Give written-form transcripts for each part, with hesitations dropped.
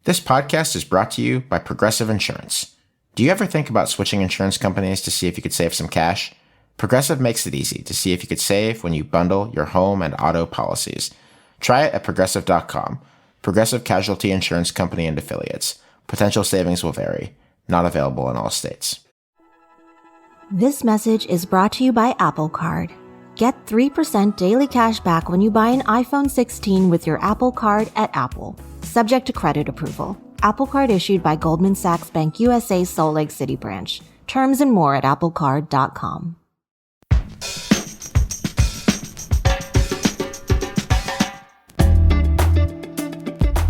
This podcast is brought to you by Progressive Insurance. Do you ever think about switching insurance companies to see if you could save some cash? Progressive makes it easy to see if you could save when you bundle your home and auto policies. Try it at Progressive.com. Progressive Casualty Insurance Company and Affiliates. Potential savings will vary. Not available in all states. This message is brought to you by Apple Card. Get 3% daily cash back when you buy an iPhone 16 with your Apple Card at Apple. Subject to credit approval. Apple Card issued by Goldman Sachs Bank USA Salt Lake City branch. Terms and more at applecard.com.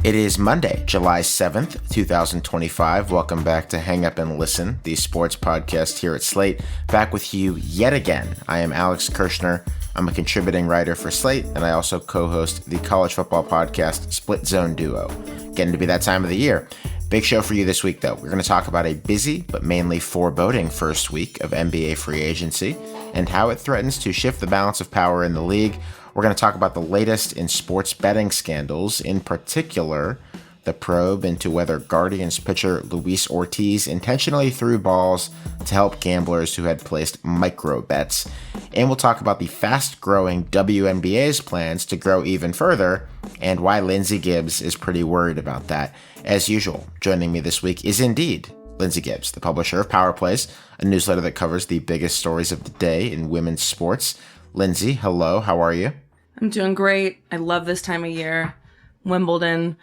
It is Monday, July 7th, 2025. Welcome back to Hang Up and Listen, the sports podcast here at Slate. Back with you yet again. I am Alex Kirshner. I'm a contributing writer for Slate, and I also co-host the college football podcast Split Zone Duo. Getting to be that time of the year. Big show for you this week, though. We're going to talk about a busy but mainly foreboding first week of NBA free agency and how it threatens to shift the balance of power in the league. We're going to talk about the latest in sports betting scandals, in particular, the probe into whether Guardians pitcher Luis Ortiz intentionally threw balls to help gamblers who had placed micro bets. And we'll talk about the fast-growing WNBA's plans to grow even further and why Lindsay Gibbs is pretty worried about that. As usual, joining me this week is indeed Lindsay Gibbs, the publisher of Power Plays, a newsletter that covers the biggest stories of the day in women's sports. Lindsay, hello, how are you? I'm doing great. I love this time of year. Wimbledon,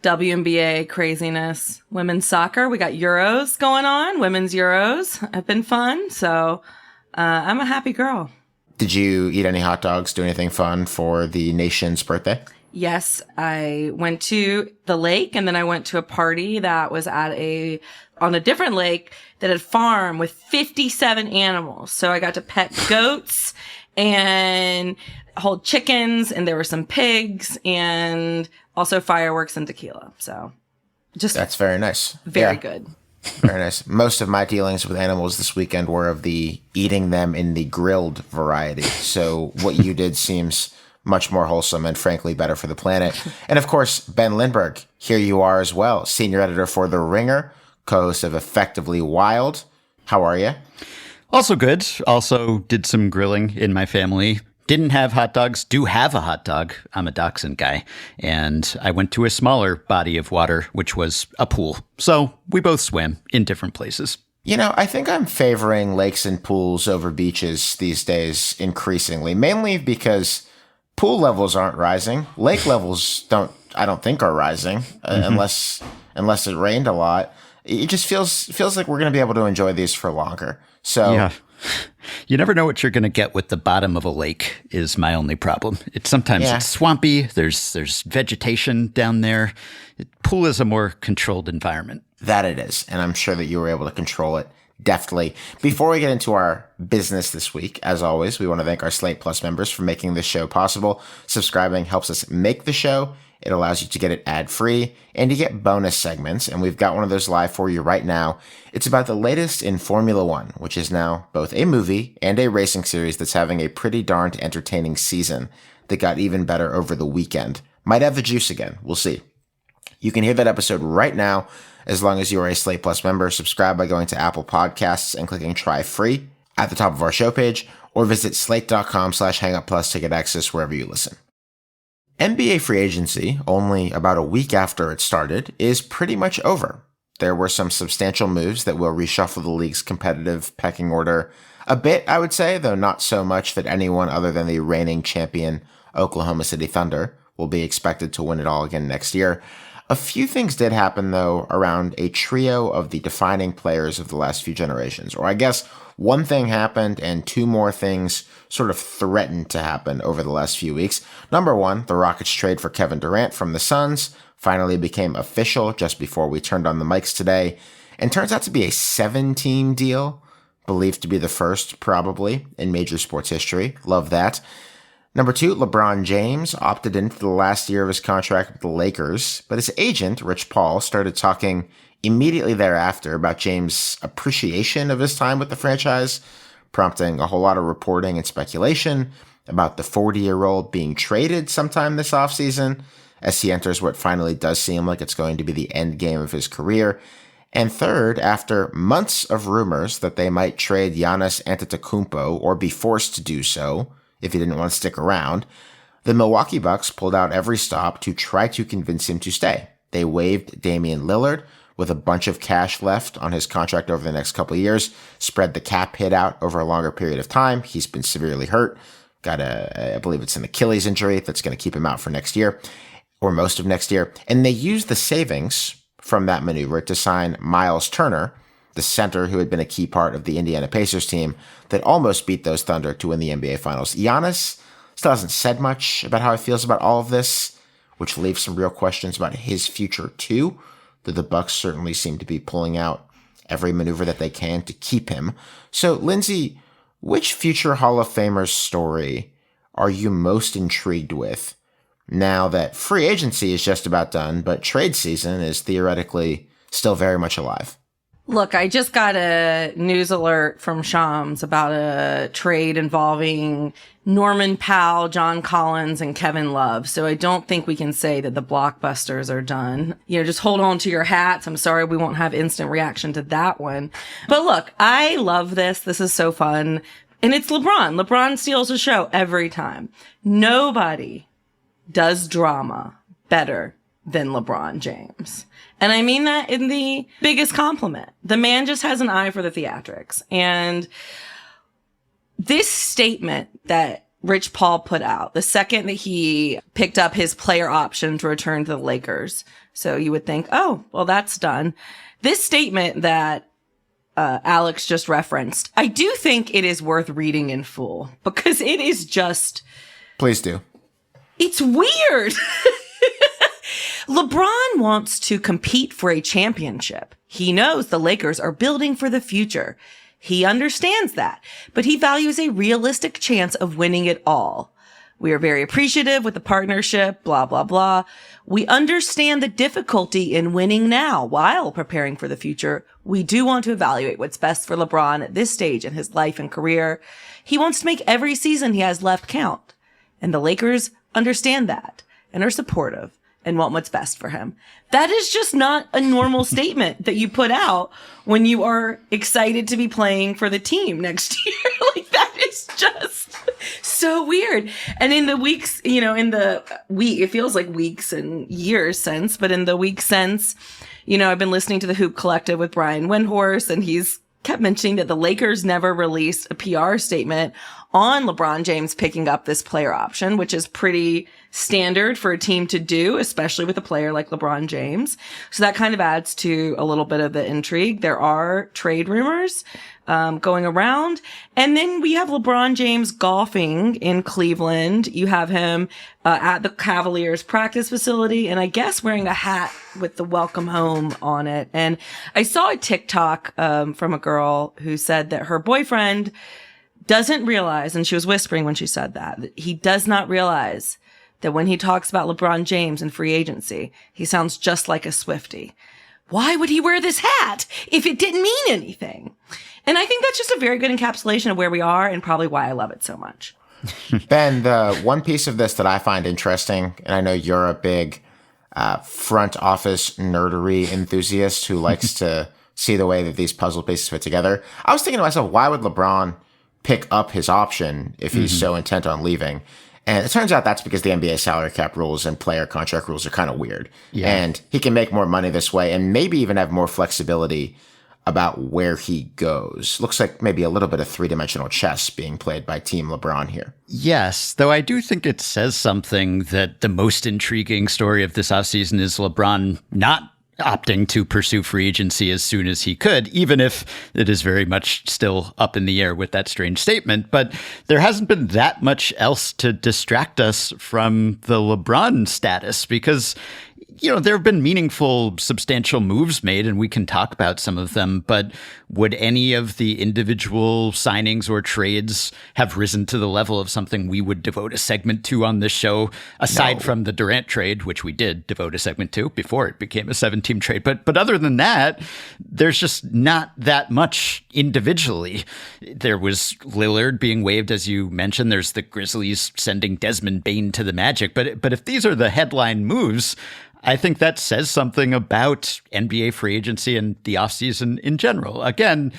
WNBA craziness, women's soccer. We got Euros going on. Women's Euros have been fun. So I'm a happy girl. Did you eat any hot dogs, do anything fun for the nation's birthday? Yes, I went to the lake and then I went to a party that was on a different lake that had a farm with 57 animals. So I got to pet goats and hold chickens, and there were some pigs and also fireworks and tequila. So that's very nice. Very good. Very nice. Most of my dealings with animals this weekend were of the eating them in the grilled variety. So what you did seems much more wholesome and frankly better for the planet. And of course, Ben Lindbergh, here you are as well, senior editor for The Ringer, co-host of Effectively Wild. How are you? Also good. Also did some grilling in my family. Didn't have hot dogs, do have a hot dog. I'm a dachshund guy. And I went to a smaller body of water, which was a pool. So we both swim in different places. You know, I think I'm favoring lakes and pools over beaches these days increasingly, mainly because pool levels aren't rising. Lake levels I don't think are rising unless it rained a lot. It just feels like we're going to be able to enjoy these for longer. So yeah. You never know what you're going to get with the bottom of a lake is my only problem. It's swampy. There's vegetation down there. Pool is a more controlled environment. That it is. And I'm sure that you were able to control it deftly. Before we get into our business this week, as always, we want to thank our Slate Plus members for making this show possible. Subscribing helps us make the show. It allows you to get it ad-free, and you get bonus segments, and we've got one of those live for you right now. It's about the latest in Formula One, which is now both a movie and a racing series that's having a pretty darned entertaining season that got even better over the weekend. Might have the juice again. We'll see. You can hear that episode right now as long as you are a Slate Plus member. Subscribe by going to Apple Podcasts and clicking Try Free at the top of our show page, or visit slate.com/hangupplus to get access wherever you listen. NBA free agency, only about a week after it started, is pretty much over. There were some substantial moves that will reshuffle the league's competitive pecking order a bit, I would say, though not so much that anyone other than the reigning champion Oklahoma City Thunder will be expected to win it all again next year. A few things did happen, though, around a trio of the defining players of the last few generations. Or I guess one thing happened and two more things sort of threatened to happen over the last few weeks. Number one, the Rockets trade for Kevin Durant from the Suns finally became official just before we turned on the mics today, and turns out to be a 7-team deal, believed to be the first, probably, in major sports history. Love that. Number two, LeBron James opted into the last year of his contract with the Lakers, but his agent, Rich Paul, started talking immediately thereafter about James' appreciation of his time with the franchise, prompting a whole lot of reporting and speculation about the 40-year-old being traded sometime this offseason, as he enters what finally does seem like it's going to be the end game of his career. And third, after months of rumors that they might trade Giannis Antetokounmpo or be forced to do so if he didn't want to stick around, the Milwaukee Bucks pulled out every stop to try to convince him to stay. They waived Damian Lillard with a bunch of cash left on his contract over the next couple of years, spread the cap hit out over a longer period of time. He's been severely hurt. Got I believe it's an Achilles injury that's going to keep him out for next year or most of next year. And they used the savings from that maneuver to sign Miles Turner, the center who had been a key part of the Indiana Pacers team that almost beat those Thunder to win the NBA Finals. Giannis still hasn't said much about how he feels about all of this, which leaves some real questions about his future too. Though the Bucks certainly seem to be pulling out every maneuver that they can to keep him. So, Lindsay, which future Hall of Famer's story are you most intrigued with now that free agency is just about done, but trade season is theoretically still very much alive? Look, I just got a news alert from Shams about a trade involving Norman Powell, John Collins, and Kevin Love. So I don't think we can say that the blockbusters are done. Just hold on to your hats. I'm sorry we won't have instant reaction to that one. But look, I love this. This is so fun. And it's LeBron. LeBron steals the show every time. Nobody does drama better than LeBron James. And I mean that in the biggest compliment. The man just has an eye for the theatrics. And this statement that Rich Paul put out, the second that he picked up his player option to return to the Lakers. So you would think, oh, well, that's done. This statement that Alex just referenced, I do think it is worth reading in full because it is just... Please do. It's weird. LeBron wants to compete for a championship. He knows the Lakers are building for the future. He understands that, but he values a realistic chance of winning it all. We are very appreciative with the partnership, blah, blah, blah. We understand the difficulty in winning now while preparing for the future. We do want to evaluate what's best for LeBron at this stage in his life and career. He wants to make every season he has left count. And the Lakers understand that and are supportive and want what's best for him. That is just not a normal statement that you put out when you are excited to be playing for the team next year. Like, that is just so weird. And in the weeks, it feels like weeks and years since, but in the weeks since, I've been listening to the Hoop Collective with Brian Windhorst, and he's kept mentioning that the Lakers never released a PR statement on LeBron James picking up this player option, which is pretty standard for a team to do, especially with a player like LeBron James. So that kind of adds to a little bit of the intrigue. There are trade rumors going around. And then we have LeBron James golfing in Cleveland. You have him at the Cavaliers practice facility, and I guess wearing a hat with the welcome home on it. And I saw a TikTok from a girl who said that her boyfriend doesn't realize, and she was whispering when she said that he does not realize that when he talks about LeBron James and free agency, he sounds just like a Swiftie. Why would he wear this hat if it didn't mean anything? And I think that's just a very good encapsulation of where we are and probably why I love it so much. Ben, the one piece of this that I find interesting, and I know you're a big front office nerdery enthusiast who likes to see the way that these puzzle pieces fit together. I was thinking to myself, why would LeBron pick up his option if he's so intent on leaving? And it turns out that's because the NBA salary cap rules and player contract rules are kind of weird. Yeah. And he can make more money this way and maybe even have more flexibility about where he goes. Looks like maybe a little bit of three-dimensional chess being played by Team LeBron here. Yes, though I do think it says something that the most intriguing story of this offseason is LeBron not opting to pursue free agency as soon as he could, even if it is very much still up in the air with that strange statement. But there hasn't been that much else to distract us from the LeBron status because there have been meaningful, substantial moves made, and we can talk about some of them, but would any of the individual signings or trades have risen to the level of something we would devote a segment to on this show, aside from the Durant trade, which we did devote a segment to before it became a 7-team trade? But other than that, there's just not that much individually. There was Lillard being waived, as you mentioned. There's the Grizzlies sending Desmond Bane to the Magic. But if these are the headline moves, I think that says something about NBA free agency and the offseason in general. Again,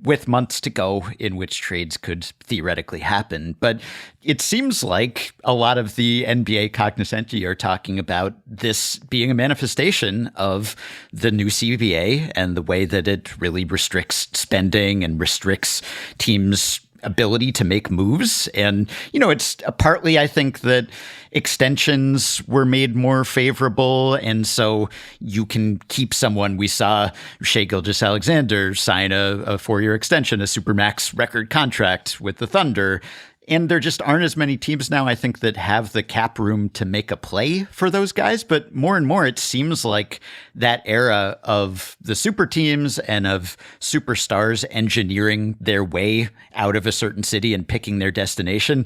with months to go in which trades could theoretically happen. But it seems like a lot of the NBA cognoscenti are talking about this being a manifestation of the new CBA and the way that it really restricts spending and restricts teams' ability to make moves. And, it's partly, I think, that extensions were made more favorable. And so you can keep someone. We saw Shai Gilgeous-Alexander sign a 4-year extension, a Supermax record contract with the Thunder. And there just aren't as many teams now, I think, that have the cap room to make a play for those guys. But more and more, it seems like that era of the super teams and of superstars engineering their way out of a certain city and picking their destination.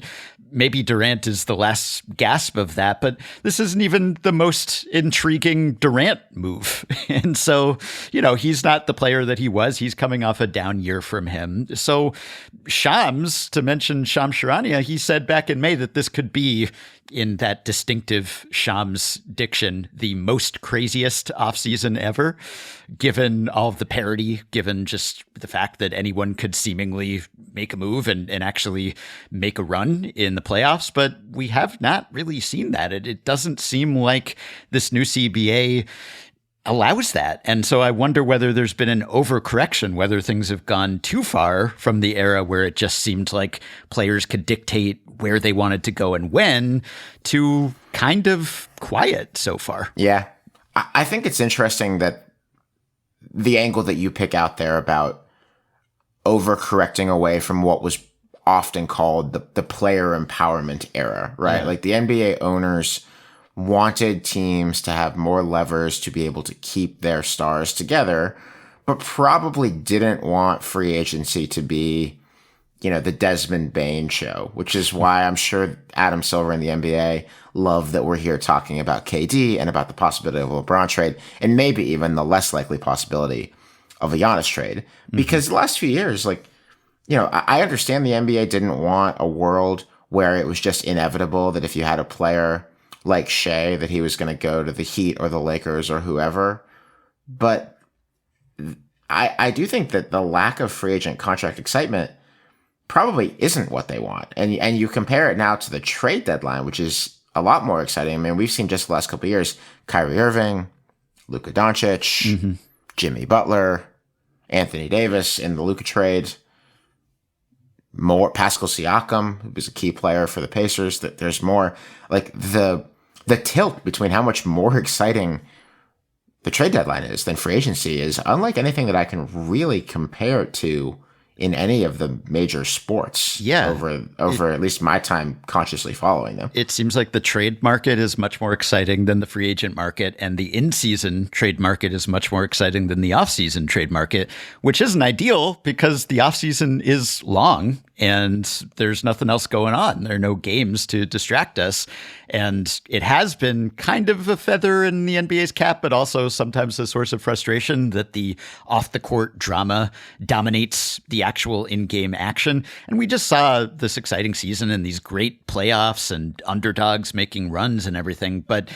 Maybe Durant is the last gasp of that, but this isn't even the most intriguing Durant move. And so, he's not the player that he was. He's coming off a down year from him. So Shams, to mention Shams Charania, he said back in May that this could be, in that distinctive Shams diction, the most craziest offseason ever, given all of the parity, given just the fact that anyone could seemingly make a move and actually make a run in the playoffs. But we have not really seen that. It doesn't seem like this new CBA allows that. And so I wonder whether there's been an overcorrection, whether things have gone too far from the era where it just seemed like players could dictate where they wanted to go and when, to kind of quiet so far. Yeah. I think it's interesting that the angle that you pick out there about overcorrecting away from what was often called the player empowerment era, right? Yeah. Like the NBA owners wanted teams to have more levers to be able to keep their stars together, but probably didn't want free agency to be, the Desmond Bane show, which is why I'm sure Adam Silver and the NBA love that we're here talking about KD and about the possibility of a LeBron trade, and maybe even the less likely possibility of a Giannis trade. Because the last few years, I understand the NBA didn't want a world where it was just inevitable that if you had a player like Shai, that he was going to go to the Heat or the Lakers or whoever. But I do think that the lack of free agent contract excitement probably isn't what they want. And you compare it now to the trade deadline, which is a lot more exciting. I mean, we've seen just the last couple of years, Kyrie Irving, Luka Doncic, Jimmy Butler, Anthony Davis in the Luka trade, more Pascal Siakam, who was a key player for the Pacers. That there's more, like the tilt between how much more exciting the trade deadline is than free agency is unlike anything that I can really compare it to in any of the major sports. Yeah. Over at least my time consciously following them. It seems like the trade market is much more exciting than the free agent market, and the in-season trade market is much more exciting than the off-season trade market, which isn't ideal because the off-season is long and there's nothing else going on. There are no games to distract us. And it has been kind of a feather in the NBA's cap, but also sometimes a source of frustration that the off-the-court drama dominates the actual in-game action. And we just saw this exciting season and these great playoffs and underdogs making runs and everything. But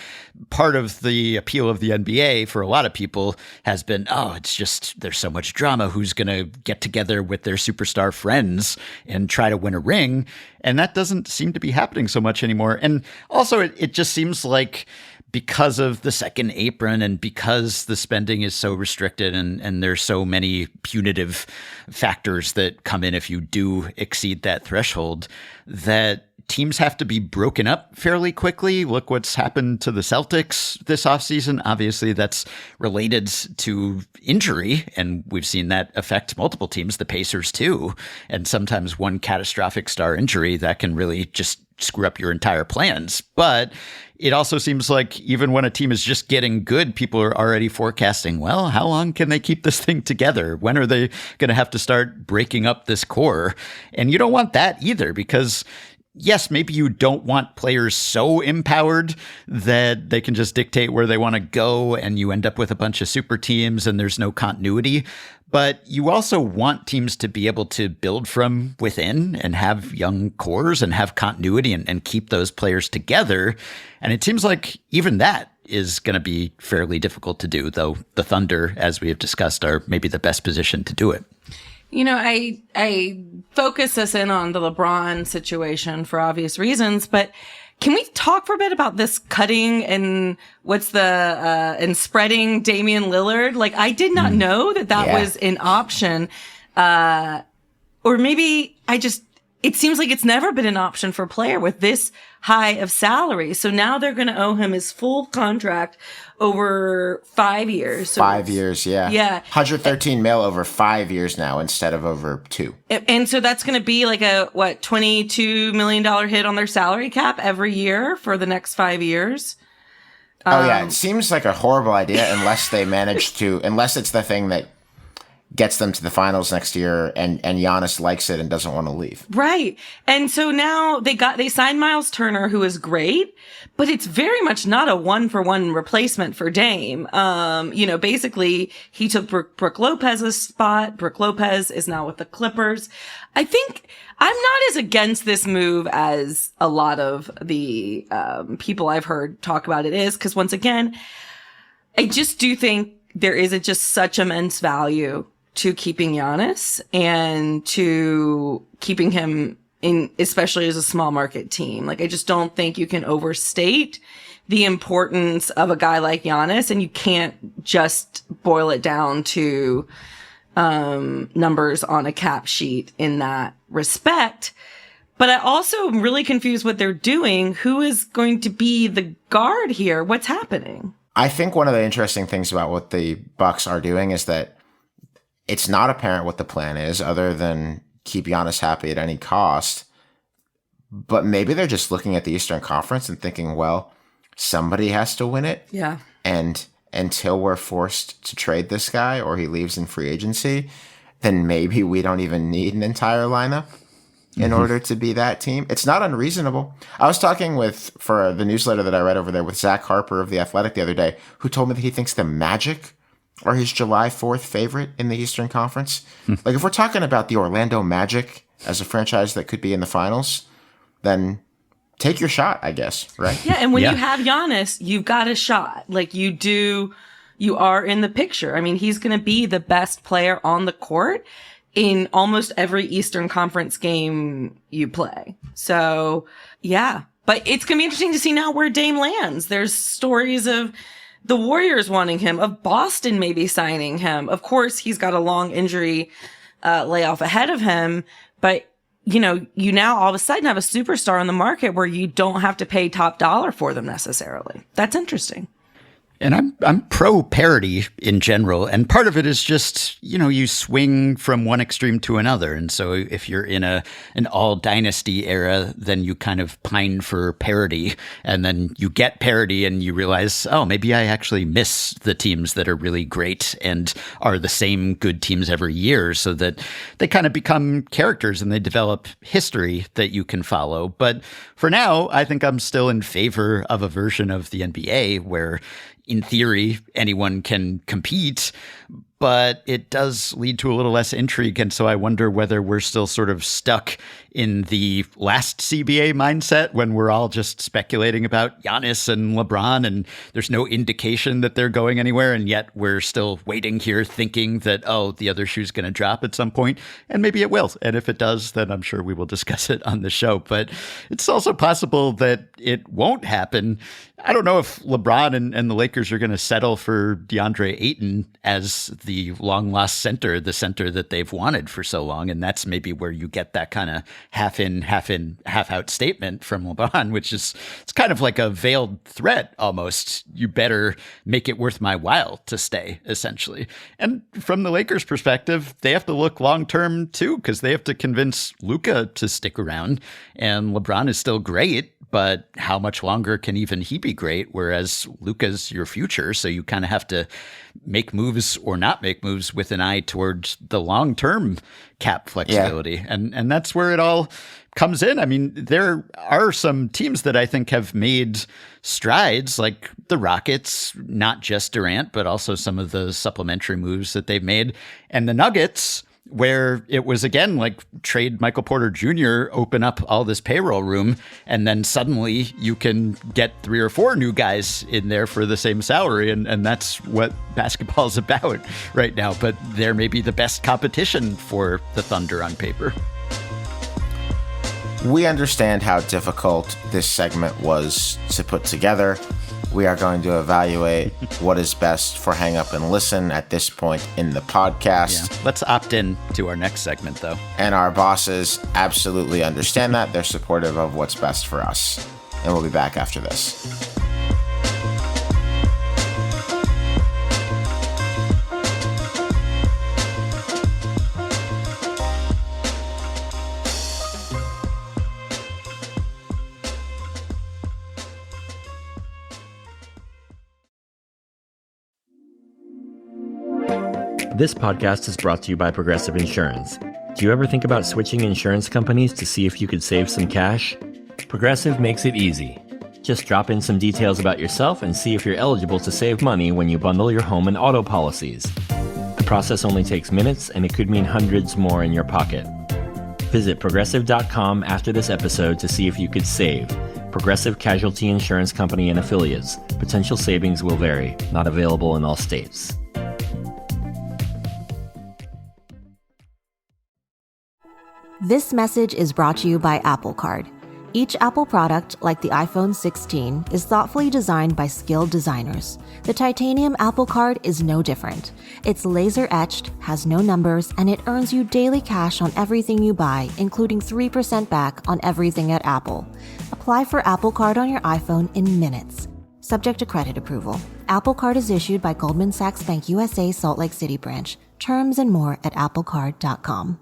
part of the appeal of the NBA for a lot of people has been, it's just there's so much drama. Who's going to get together with their superstar friends and try to win a ring? And that doesn't seem to be happening so much anymore. And also, it just seems like because of the second apron and because the spending is so restricted and there's so many punitive factors that come in if you do exceed that threshold, that teams have to be broken up fairly quickly. Look what's happened to the Celtics this offseason. Obviously, that's related to injury, and we've seen that affect multiple teams, the Pacers too. And sometimes one catastrophic star injury that can really just screw up your entire plans. But it also seems like even when a team is just getting good, people are already forecasting, well, how long can they keep this thing together? When are they going to have to start breaking up this core? And you don't want that either, because yes, maybe you don't want players so empowered that they can just dictate where they want to go and you end up with a bunch of super teams and there's no continuity. But you also want teams to be able to build from within and have young cores and have continuity and keep those players together. And it seems like even that is going to be fairly difficult to do, though the Thunder, as we have discussed, are maybe the best position to do it. You know, I focus us in on the LeBron situation for obvious reasons, but can we talk for a bit about this cutting and and spreading Damian Lillard? Like, I did not know that was an option. Or maybe it seems like it's never been an option for a player with this high of salary. So now they're going to owe him his full contract over 5 years. So 5 years, yeah. Yeah. 113 mil over 5 years now instead of over 2. And so that's going to be like a, $22 million hit on their salary cap every year for the next 5 years. Oh, yeah. It seems like a horrible idea unless it's the thing that gets them to the finals next year and Giannis likes it and doesn't want to leave. Right. And so now they signed Miles Turner, who is great, but it's very much not a 1-for-1 replacement for Dame. Basically he took Brooke Lopez's spot. Brooke Lopez is now with the Clippers. I think I'm not as against this move as a lot of the people I've heard talk about it is, because once again, I just do think there is just such immense value to keeping Giannis and to keeping him in, especially as a small market team. Like, I just don't think you can overstate the importance of a guy like Giannis, and you can't just boil it down to numbers on a cap sheet in that respect. But I also am really confused what they're doing. Who is going to be the guard here? What's happening? I think one of the interesting things about what the Bucks are doing is that it's not apparent what the plan is other than keep Giannis happy at any cost. But maybe they're just looking at the Eastern Conference and thinking, well, somebody has to win it. Yeah. And until we're forced to trade this guy or he leaves in free agency, then maybe we don't even need an entire lineup in order to be that team. It's not unreasonable. I was talking for the newsletter that I read over there with Zach Harper of The Athletic the other day, who told me that he thinks the Magic are his July 4th favorite in the Eastern Conference. Like, if we're talking about the Orlando Magic as a franchise that could be in the finals, then take your shot, I guess, right? Yeah, and when you have Giannis, you've got a shot. Like, you are in the picture. I mean, he's going to be the best player on the court in almost every Eastern Conference game you play. So, yeah. But it's going to be interesting to see now where Dame lands. There's stories of the Warriors wanting him, of Boston maybe signing him. Of course, he's got a long injury layoff ahead of him. But, you now all of a sudden have a superstar on the market where you don't have to pay top dollar for them necessarily. That's interesting. And I'm pro parity in general. And part of it is just, you swing from one extreme to another. And so if you're in an all dynasty era, then you kind of pine for parity. And then you get parity and you realize, oh, maybe I actually miss the teams that are really great and are the same good teams every year, so that they kind of become characters and they develop history that you can follow. But for now, I think I'm still in favor of a version of the NBA where, in theory, anyone can compete, but it does lead to a little less intrigue. And so I wonder whether we're still sort of stuck in the last CBA mindset when we're all just speculating about Giannis and LeBron and there's no indication that they're going anywhere. And yet we're still waiting here thinking that, oh, the other shoe's going to drop at some point. And maybe it will. And if it does, then I'm sure we will discuss it on the show. But it's also possible that it won't happen. I don't know if LeBron and the Lakers are going to settle for DeAndre Ayton as the long-lost center, the center that they've wanted for so long. And that's maybe where you get that kind of half in, half out statement from LeBron, which is, it's kind of like a veiled threat almost. You better make it worth my while to stay, essentially. And from the Lakers' perspective, they have to look long-term too, because they have to convince Luka to stick around. And LeBron is still great, but how much longer can even he be great? Whereas Luka's your future. So you kind of have to make moves or not make moves with an eye towards the long-term cap flexibility. Yeah. And that's where it all comes in. I mean, there are some teams that I think have made strides, like the Rockets, not just Durant, but also some of the supplementary moves that they've made. And the Nuggets, where it was, again, like trade Michael Porter Jr., open up all this payroll room, and then suddenly you can get 3 or 4 new guys in there for the same salary. And that's what basketball is about right now. But they're maybe the best competition for the Thunder on paper. We understand how difficult this segment was to put together. We are going to evaluate what is best for Hang Up and Listen at this point in the podcast. Yeah. Let's opt in to our next segment, though. And our bosses absolutely understand that. They're supportive of what's best for us. And we'll be back after this. This podcast is brought to you by Progressive Insurance. Do you ever think about switching insurance companies to see if you could save some cash? Progressive makes it easy. Just drop in some details about yourself and see if you're eligible to save money when you bundle your home and auto policies. The process only takes minutes, and it could mean hundreds more in your pocket. Visit Progressive.com after this episode to see if you could save. Progressive Casualty Insurance Company and Affiliates. Potential savings will vary. Not available in all states. This message is brought to you by Apple Card. Each Apple product, like the iPhone 16, is thoughtfully designed by skilled designers. The titanium Apple Card is no different. It's laser-etched, has no numbers, and it earns you daily cash on everything you buy, including 3% back on everything at Apple. Apply for Apple Card on your iPhone in minutes. Subject to credit approval. Apple Card is issued by Goldman Sachs Bank USA Salt Lake City branch. Terms and more at applecard.com.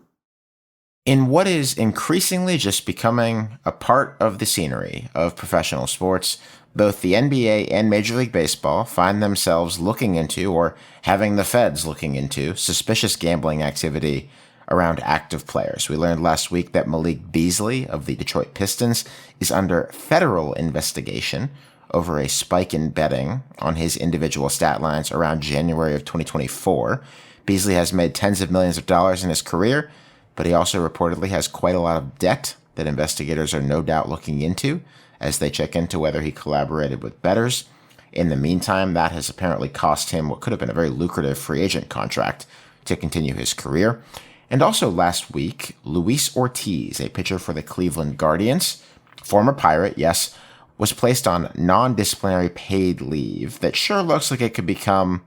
In what is increasingly just becoming a part of the scenery of professional sports, both the NBA and Major League Baseball find themselves looking into, or having the feds looking into, suspicious gambling activity around active players. We learned last week that Malik Beasley of the Detroit Pistons is under federal investigation over a spike in betting on his individual stat lines around January of 2024. Beasley has made tens of millions of dollars in his career, but he also reportedly has quite a lot of debt that investigators are no doubt looking into as they check into whether he collaborated with bettors. In the meantime, that has apparently cost him what could have been a very lucrative free agent contract to continue his career. And also last week, Luis Ortiz, a pitcher for the Cleveland Guardians, former Pirate, yes, was placed on non-disciplinary paid leave that sure looks like it could become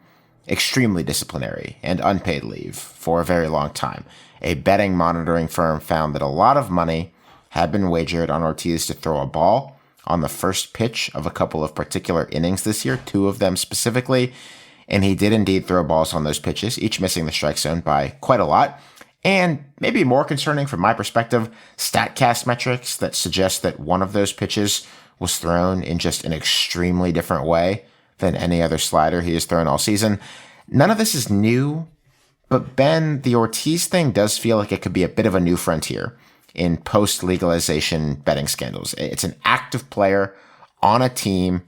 extremely disciplinary and unpaid leave for a very long time. A betting monitoring firm found that a lot of money had been wagered on Ortiz to throw a ball on the first pitch of a couple of particular innings this year, 2 of them specifically, and he did indeed throw balls on those pitches, each missing the strike zone by quite a lot. And maybe more concerning from my perspective, StatCast metrics that suggest that one of those pitches was thrown in just an extremely different way than any other slider he has thrown all season. None of this is new, but Ben, the Ortiz thing does feel like it could be a bit of a new frontier in post-legalization betting scandals. It's an active player on a team,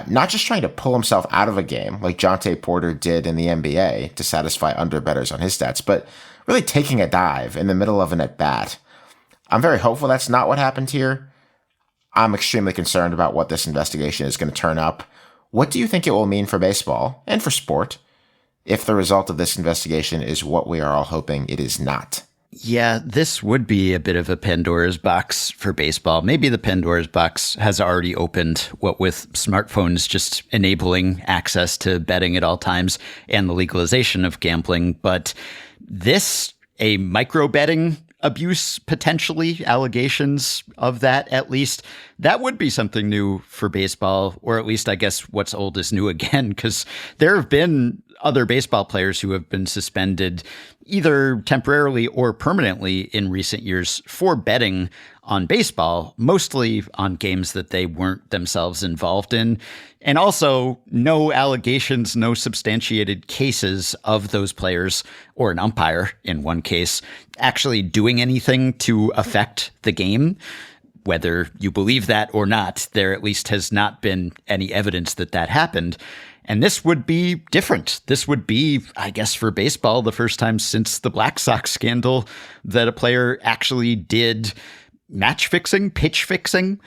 not just trying to pull himself out of a game like Jonte Porter did in the NBA to satisfy underbettors on his stats, but really taking a dive in the middle of an at-bat. I'm very hopeful that's not what happened here. I'm extremely concerned about what this investigation is going to turn up. What do you think it will mean for baseball and for sport if the result of this investigation is what we are all hoping it is not? Yeah, this would be a bit of a Pandora's box for baseball. Maybe the Pandora's box has already opened, what with smartphones just enabling access to betting at all times and the legalization of gambling. But this, a micro betting abuse, potentially allegations of that, at least, that would be something new for baseball, or at least I guess what's old is new again, because there have been other baseball players who have been suspended either temporarily or permanently in recent years for betting on baseball, mostly on games that they weren't themselves involved in. And also no allegations, no substantiated cases of those players or an umpire in one case actually doing anything to affect the game. Whether you believe that or not, there at least has not been any evidence that that happened. And this would be different. This would be, I guess, for baseball, the first time since the Black Sox scandal that a player actually did match fixing, pitch fixing.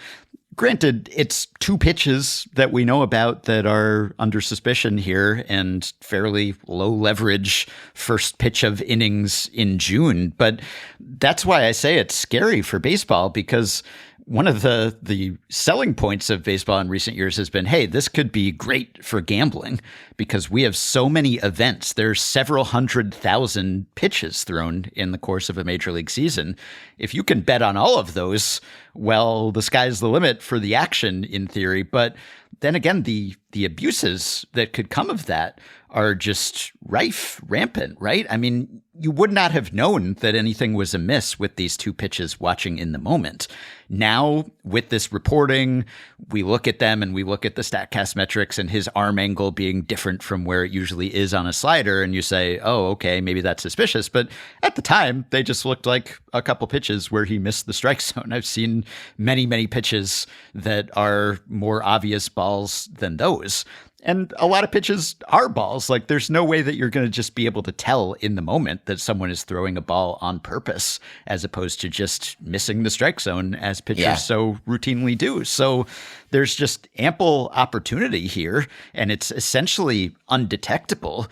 Granted, it's 2 pitches that we know about that are under suspicion here and fairly low leverage first pitch of innings in June. But that's why I say it's scary for baseball, because one of the selling points of baseball in recent years has been, hey, this could be great for gambling because we have so many events. There's several 100,000 pitches thrown in the course of a major league season. If you can bet on all of those, well, the sky's the limit for the action in theory. But then again, the abuses that could come of that are just rife, rampant, right? I mean, you would not have known that anything was amiss with these 2 pitches watching in the moment. Now, with this reporting, we look at them and we look at the StatCast metrics and his arm angle being different from where it usually is on a slider, and you say, oh, okay, maybe that's suspicious. But at the time, they just looked like a couple pitches where he missed the strike zone. I've seen many, many pitches that are more obvious balls than those. And a lot of pitches are balls. Like, there's no way that you're going to just be able to tell in the moment that someone is throwing a ball on purpose, as opposed to just missing the strike zone, as pitchers so routinely do. So there's just ample opportunity here, and it's essentially undetectable.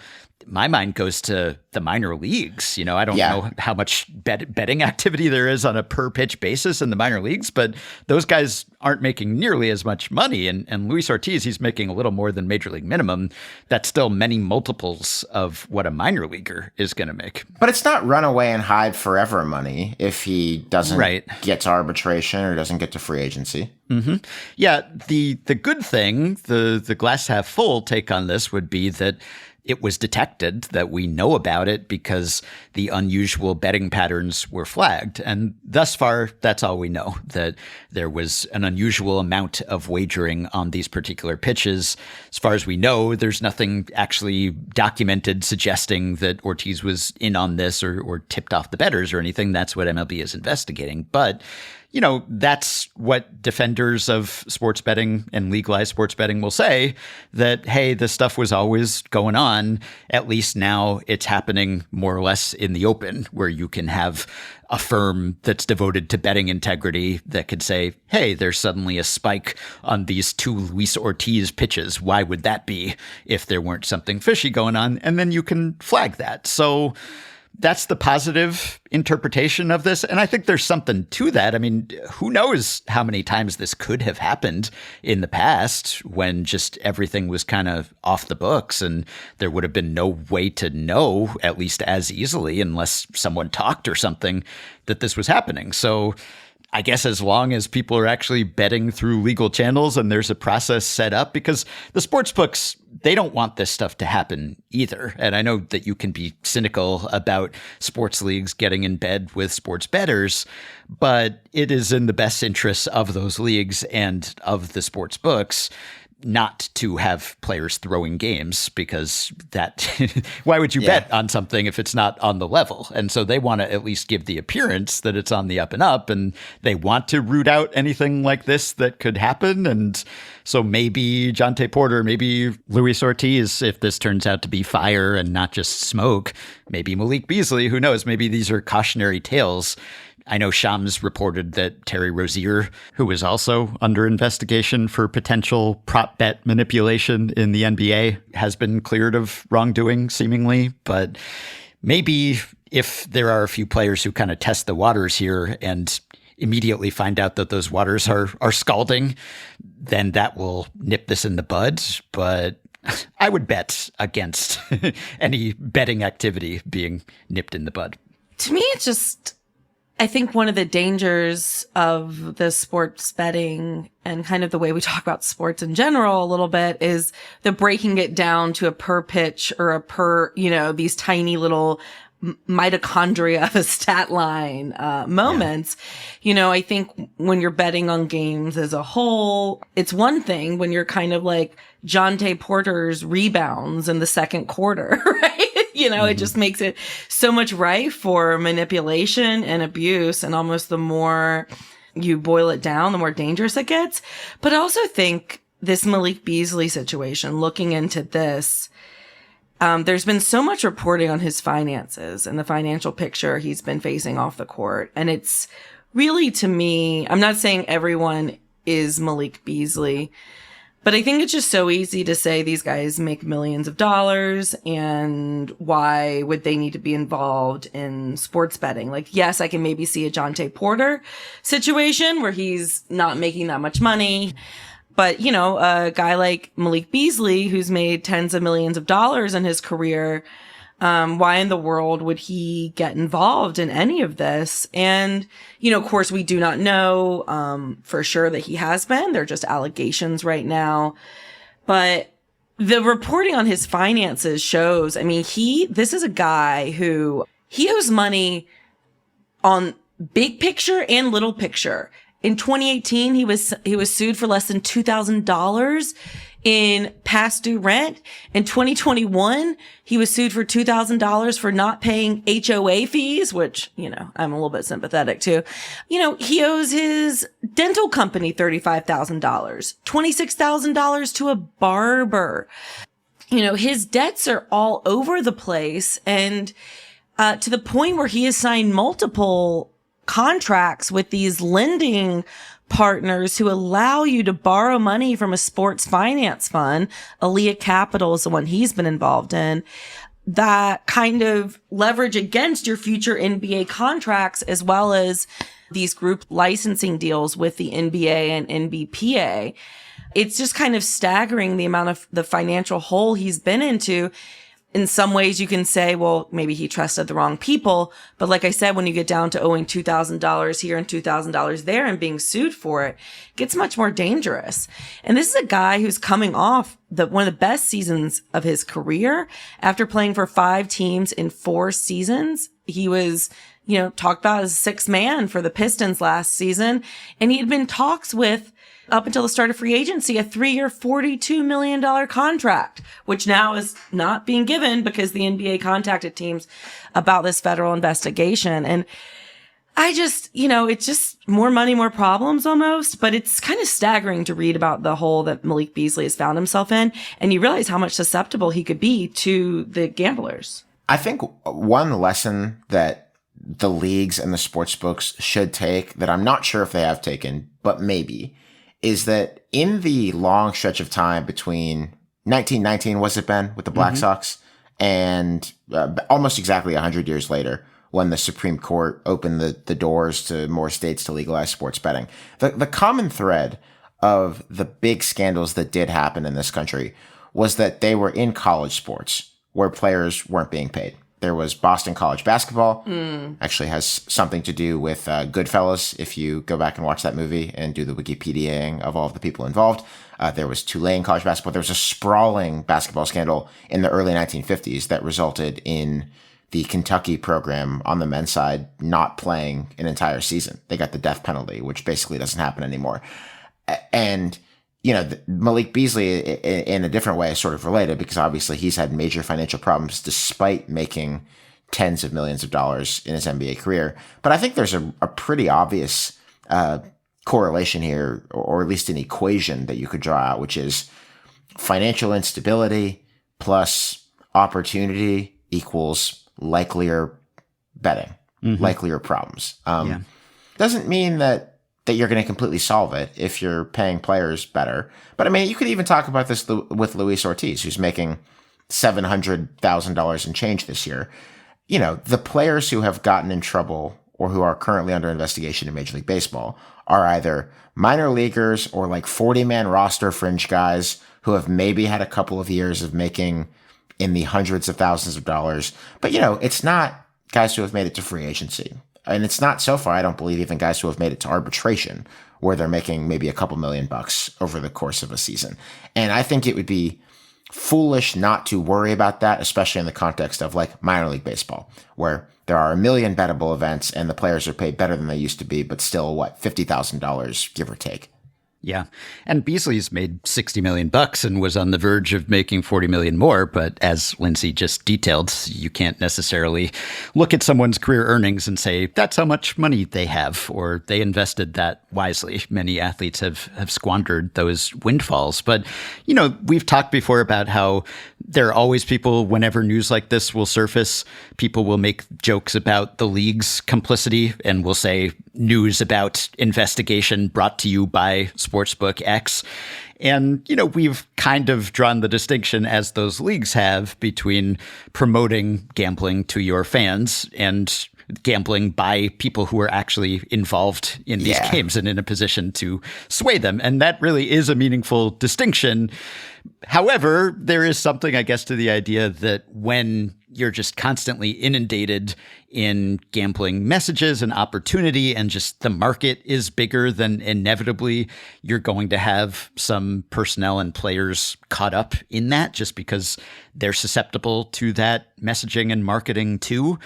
My mind goes to the minor leagues. You know, I don't know how much betting activity there is on a per pitch basis in the minor leagues, but those guys aren't making nearly as much money. And Luis Ortiz, he's making a little more than major league minimum. That's still many multiples of what a minor leaguer is going to make. But it's not run away and hide forever money if he doesn't get to arbitration or doesn't get to free agency. Mm-hmm. Yeah, the good thing, the glass half full take on this would be that it was detected, that we know about it because the unusual betting patterns were flagged. And thus far, that's all we know, that there was an unusual amount of wagering on these particular pitches. As far as we know, there's nothing actually documented suggesting that Ortiz was in on this or tipped off the bettors or anything. That's what MLB is investigating. But you know, that's what defenders of sports betting and legalized sports betting will say, that, hey, this stuff was always going on. At least now it's happening more or less in the open, where you can have a firm that's devoted to betting integrity that could say, hey, there's suddenly a spike on these 2 Luis Ortiz pitches. Why would that be if there weren't something fishy going on? And then you can flag that. So that's the positive interpretation of this. And I think there's something to that. I mean, who knows how many times this could have happened in the past when just everything was kind of off the books and there would have been no way to know, at least as easily, unless someone talked or something, that this was happening. So I guess as long as people are actually betting through legal channels and there's a process set up, because the sports books, they don't want this stuff to happen either. And I know that you can be cynical about sports leagues getting in bed with sports bettors, but it is in the best interests of those leagues and of the sports books not to have players throwing games, because that why would you bet on something if it's not on the level? And so they want to at least give the appearance that it's on the up and up, and they want to root out anything like this that could happen. And so maybe Jonte Porter, maybe Luis Ortiz, if this turns out to be fire and not just smoke, maybe Malik Beasley, who knows, maybe these are cautionary tales. I know Shams reported that Terry Rozier, who is also under investigation for potential prop bet manipulation in the NBA, has been cleared of wrongdoing, seemingly. But maybe if there are a few players who kind of test the waters here and immediately find out that those waters are scalding, then that will nip this in the bud. But I would bet against any betting activity being nipped in the bud. To me, it's just, I think one of the dangers of the sports betting and kind of the way we talk about sports in general a little bit is the breaking it down to a per pitch or a per, these tiny little mitochondria of a stat line moments. I think when you're betting on games as a whole, it's one thing when you're kind of like Jonte Porter's rebounds in the second quarter, right? It just makes it so much rife for manipulation and abuse. And almost the more you boil it down, the more dangerous it gets. But I also think this Malik Beasley situation, looking into this, there's been so much reporting on his finances and the financial picture he's been facing off the court. And it's really, to me, I'm not saying everyone is Malik Beasley, but I think it's just so easy to say these guys make millions of dollars and why would they need to be involved in sports betting? Like, yes, I can maybe see a Jonte Porter situation where he's not making that much money. But, a guy like Malik Beasley, who's made tens of millions of dollars in his career, why in the world would he get involved in any of this? And, of course, we do not know for sure that he has been. They're just allegations right now. But the reporting on his finances shows, this is a guy who he owes money on big picture and little picture. In 2018, he was sued for less than $2,000 in past due rent. In 2021, he was sued for $2,000 for not paying HOA fees, which, I'm a little bit sympathetic to. He owes his dental company $35,000, $26,000 to a barber. His debts are all over the place, and to the point where he has signed multiple contracts with these lending partners who allow you to borrow money from a sports finance fund. Aaliyah Capital is the one he's been involved in, that kind of leverage against your future NBA contracts, as well as these group licensing deals with the NBA and NBPA. It's just kind of staggering the amount of the financial hole he's been into. In some ways, you can say, well, maybe he trusted the wrong people. But like I said, when you get down to owing $2,000 here and $2,000 there and being sued for it, it gets much more dangerous. And this is a guy who's coming off one of the best seasons of his career. After playing for 5 teams in 4 seasons, he was, talked about as 6th man for the Pistons last season. And he had been talks with, up until the start of free agency, a 3-year, $42 million contract, which now is not being given because the NBA contacted teams about this federal investigation. And I just, it's just more money, more problems almost, but it's kind of staggering to read about the hole that Malik Beasley has found himself in. And you realize how much susceptible he could be to the gamblers. I think one lesson that the leagues and the sports books should take, that I'm not sure if they have taken, but maybe, is that in the long stretch of time between 1919, was it, Ben, with the Black Sox, and almost exactly 100 years later, when the Supreme Court opened the doors to more states to legalize sports betting, the common thread of the big scandals that did happen in this country was that they were in college sports where players weren't being paid. There was Boston College basketball. Actually has something to do with Goodfellas, if you go back and watch that movie and do the Wikipediaing of all of the people involved. There was Tulane College basketball. There was a sprawling basketball scandal in the early 1950s that resulted in the Kentucky program on the men's side not playing an entire season. They got the death penalty, which basically doesn't happen anymore. And Malik Beasley, in a different way, is sort of related because obviously he's had major financial problems despite making tens of millions of dollars in his NBA career. But I think there's a pretty obvious correlation here, or at least an equation that you could draw out, which is financial instability plus opportunity equals likelier betting, likelier problems. Doesn't mean that you're going to completely solve it if you're paying players better. But you could even talk about this with Luis Ortiz, who's making $700,000 and change this year. the players who have gotten in trouble or who are currently under investigation in Major League Baseball are either minor leaguers or like 40-man roster fringe guys who have maybe had a couple of years of making in the hundreds of thousands of dollars. But, it's not guys who have made it to free agency. And it's not so far, I don't believe, even guys who have made it to arbitration where they're making maybe a couple $1,000,000 over the course of a season. And I think it would be foolish not to worry about that, especially in the context of like minor league baseball, where there are a million bettable events and the players are paid better than they used to be, but still $50,000, give or take. Yeah. And Beasley's made $60 million and was on the verge of making $40 million more. But as Lindsay just detailed, you can't necessarily look at someone's career earnings and say that's how much money they have or they invested that wisely. Many athletes have squandered those windfalls. But, we've talked before about how there are always people, whenever news like this will surface, people will make jokes about the league's complicity and will say news about investigation brought to you by Sportsbook X. And, we've kind of drawn the distinction, as those leagues have, between promoting gambling to your fans and gambling by people who are actually involved in these games and in a position to sway them. And that really is a meaningful distinction. However, there is something, I guess, to the idea that when you're just constantly inundated in gambling messages and opportunity, and just the market is bigger, than inevitably you're going to have some personnel and players caught up in that just because they're susceptible to that messaging and marketing too.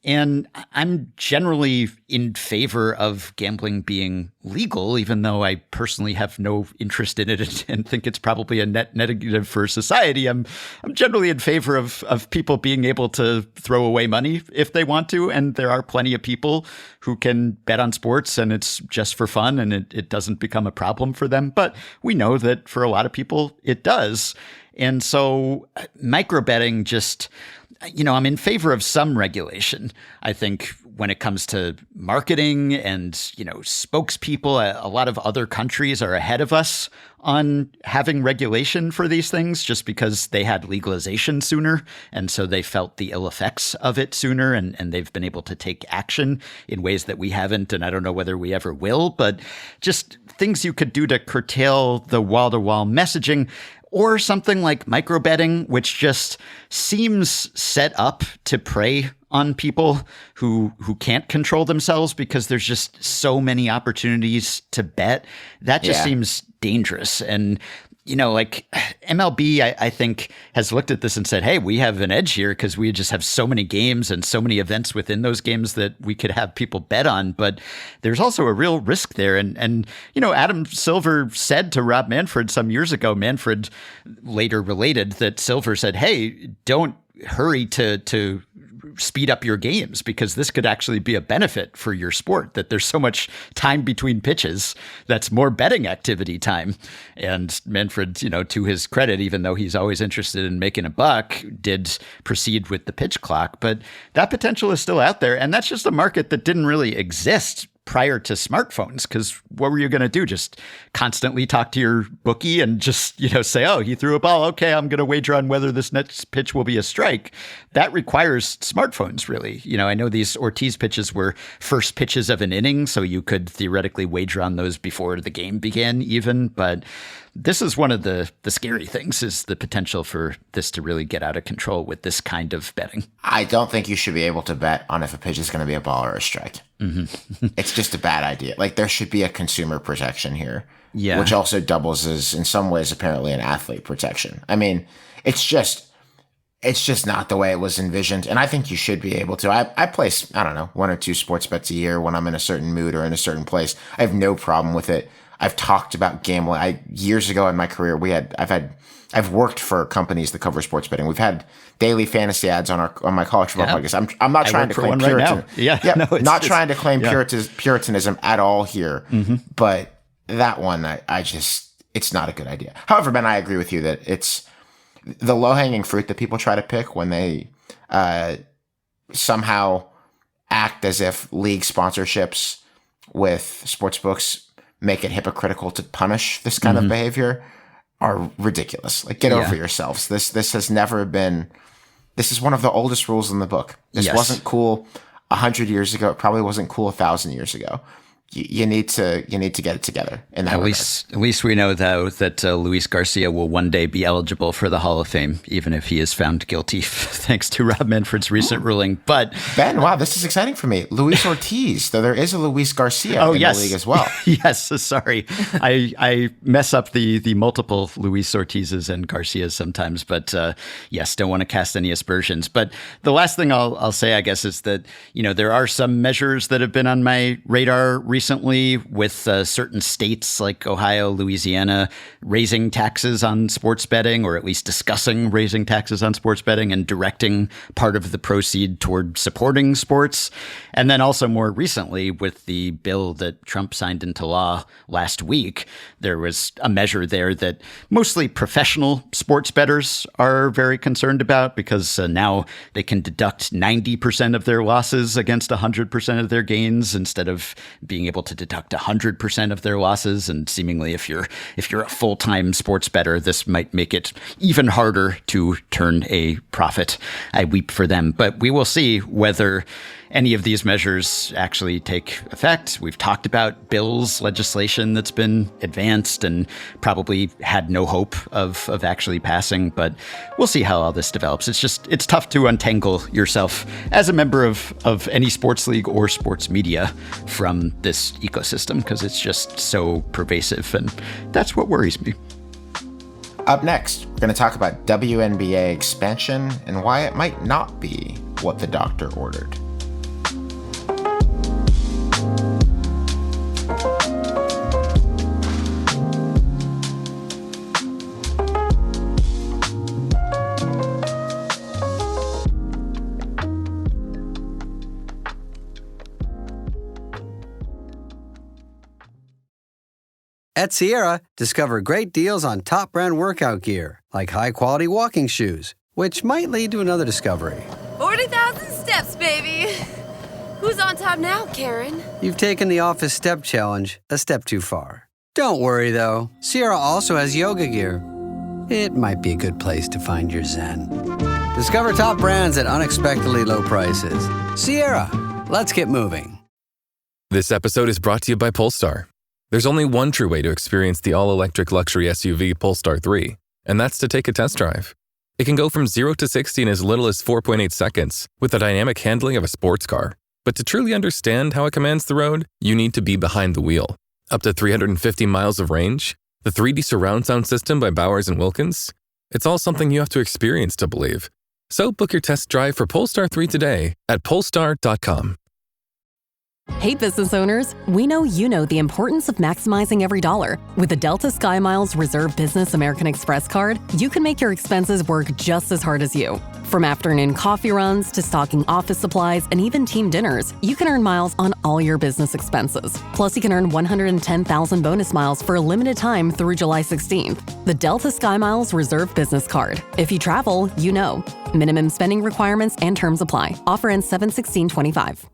And I'm generally in favor of gambling being legal, even though I personally have no interest in it and think it's probably a net negative for society. I'm generally in favor of people being able to throw away money if they want to. And there are plenty of people who can bet on sports and it's just for fun and it doesn't become a problem for them. But we know that for a lot of people, it does. And so micro betting just... I'm in favor of some regulation. I think when it comes to marketing and, spokespeople, a lot of other countries are ahead of us on having regulation for these things just because they had legalization sooner. And so they felt the ill effects of it sooner and they've been able to take action in ways that we haven't. And I don't know whether we ever will, but just things you could do to curtail the wall-to-wall messaging. Or something like micro betting, which just seems set up to prey on people who can't control themselves because there's just so many opportunities to bet. That just seems dangerous. And, like MLB, I think, has looked at this and said, hey, we have an edge here because we just have so many games and so many events within those games that we could have people bet on. But there's also a real risk there. And Adam Silver said to Rob Manfred some years ago, Manfred later related that Silver said, hey, don't hurry to speed up your games because this could actually be a benefit for your sport, that there's so much time between pitches that's more betting activity time. And Manfred, to his credit, even though he's always interested in making a buck, did proceed with the pitch clock. But that potential is still out there. And that's just a market that didn't really exist prior to smartphones, because what were you going to do? Just constantly talk to your bookie and just, say, oh, he threw a ball. Okay, I'm going to wager on whether this next pitch will be a strike. That requires smartphones, really. I know these Ortiz pitches were first pitches of an inning, so you could theoretically wager on those before the game began even. But this is one of the scary things, is the potential for this to really get out of control with this kind of betting. I don't think you should be able to bet on if a pitch is going to be a ball or a strike. Mm-hmm. It's just a bad idea. Like, there should be a consumer protection here, which also doubles as, in some ways, apparently an athlete protection. I mean, it's just not the way it was envisioned. And I think you should be able to. I place, I don't know, 1 or 2 sports bets a year when I'm in a certain mood or in a certain place. I have no problem with it. I've talked about gambling. Years ago in my career, I've worked for companies that cover sports betting. We've had daily fantasy ads on my college football podcast. I'm not trying to claim Puritan. Not trying to claim Puritanism at all here. Mm-hmm. But that one, it's not a good idea. However, Ben, I agree with you that it's the low-hanging fruit that people try to pick when they somehow act as if league sponsorships with sports books make it hypocritical to punish this kind of behavior are ridiculous. Like, get over yourselves. This has never been This is one of the oldest rules in the book. This Yes. wasn't cool 100 years ago. It probably wasn't cool 1,000 years ago. You need to get it together. In that At least we know, though, that Luis Garcia will one day be eligible for the Hall of Fame, even if he is found guilty, thanks to Rob Manfred's recent ruling. But Ben, wow, this is exciting for me. Luis Ortiz, though there is a Luis Garcia in the league as well. Yes, sorry. I mess up the multiple Luis Ortizes and Garcias sometimes, but yes, don't want to cast any aspersions. But the last thing I'll say, I guess, is that, there are some measures that have been on my radar recently with certain states like Ohio, Louisiana, raising taxes on sports betting, or at least discussing raising taxes on sports betting and directing part of the proceed toward supporting sports. And then also more recently with the bill that Trump signed into law last week, there was a measure there that mostly professional sports bettors are very concerned about, because now they can deduct 90% of their losses against 100% of their gains instead of being able to deduct 100% of their losses. And seemingly if you're a full-time sports bettor, this might make it even harder to turn a profit. I weep for them, but we will see whether any of these measures actually take effect. We've talked about bills, legislation that's been advanced and probably had no hope of actually passing, but we'll see how all this develops. It's tough to untangle yourself as a member of any sports league or sports media from this ecosystem, because it's just so pervasive, and that's what worries me. Up next, we're going to talk about WNBA expansion and why it might not be what the doctor ordered. At Sierra, discover great deals on top brand workout gear, like high-quality walking shoes, which might lead to another discovery. 40,000 steps, baby! Who's on top now, Karen? You've taken the office step challenge a step too far. Don't worry, though. Sierra also has yoga gear. It might be a good place to find your zen. Discover top brands at unexpectedly low prices. Sierra, let's get moving. This episode is brought to you by Polestar. There's only one true way to experience the all-electric luxury SUV Polestar 3, and that's to take a test drive. It can go from 0 to 60 in as little as 4.8 seconds with the dynamic handling of a sports car. But to truly understand how it commands the road, you need to be behind the wheel. Up to 350 miles of range, the 3D surround sound system by Bowers & Wilkins. It's all something you have to experience to believe. So book your test drive for Polestar 3 today at Polestar.com. Hey business owners, we know you know the importance of maximizing every dollar. With the Delta SkyMiles Reserve Business American Express card, you can make your expenses work just as hard as you. From afternoon coffee runs to stocking office supplies and even team dinners, you can earn miles on all your business expenses. Plus, you can earn 110,000 bonus miles for a limited time through July 16th. The Delta SkyMiles Reserve Business Card. If you travel, you know. Minimum spending requirements and terms apply. Offer ends 7/16/25.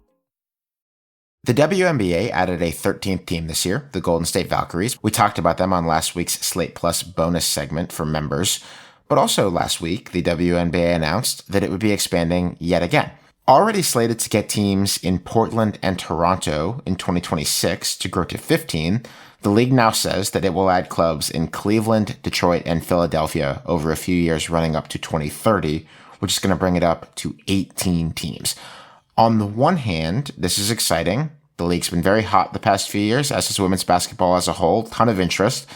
The WNBA added a 13th team this year, the Golden State Valkyries. We talked about them on last week's Slate Plus bonus segment for members. But also last week, the WNBA announced that it would be expanding yet again. Already slated to get teams in Portland and Toronto in 2026 to grow to 15, the league now says that it will add clubs in Cleveland, Detroit, and Philadelphia over a few years running up to 2030, which is going to bring it up to 18 teams. On the one hand, this is exciting. The league's been very hot the past few years, as has women's basketball as a whole. Ton of interest.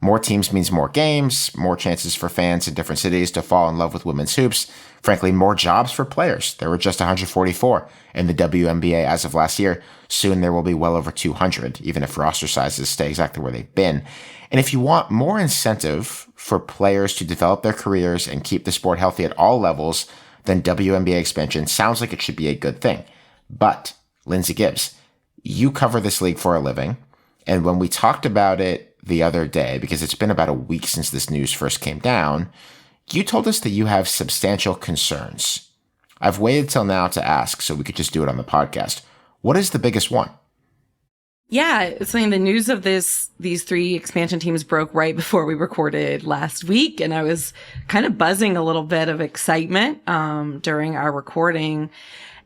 More teams means more games, more chances for fans in different cities to fall in love with women's hoops. Frankly, more jobs for players. There were just 144 in the WNBA as of last year. Soon there will be well over 200, even if roster sizes stay exactly where they've been. And if you want more incentive for players to develop their careers and keep the sport healthy at all levels, then WNBA expansion sounds like it should be a good thing. But, Lindsay Gibbs, you cover this league for a living. And when we talked about it the other day, because it's been about a week since this news first came down, you told us that you have substantial concerns. I've waited till now to ask, so we could just do it on the podcast. What is the biggest one? Yeah, something. The news of these 3 expansion teams broke right before we recorded last week, and I was kind of buzzing a little bit of excitement during our recording.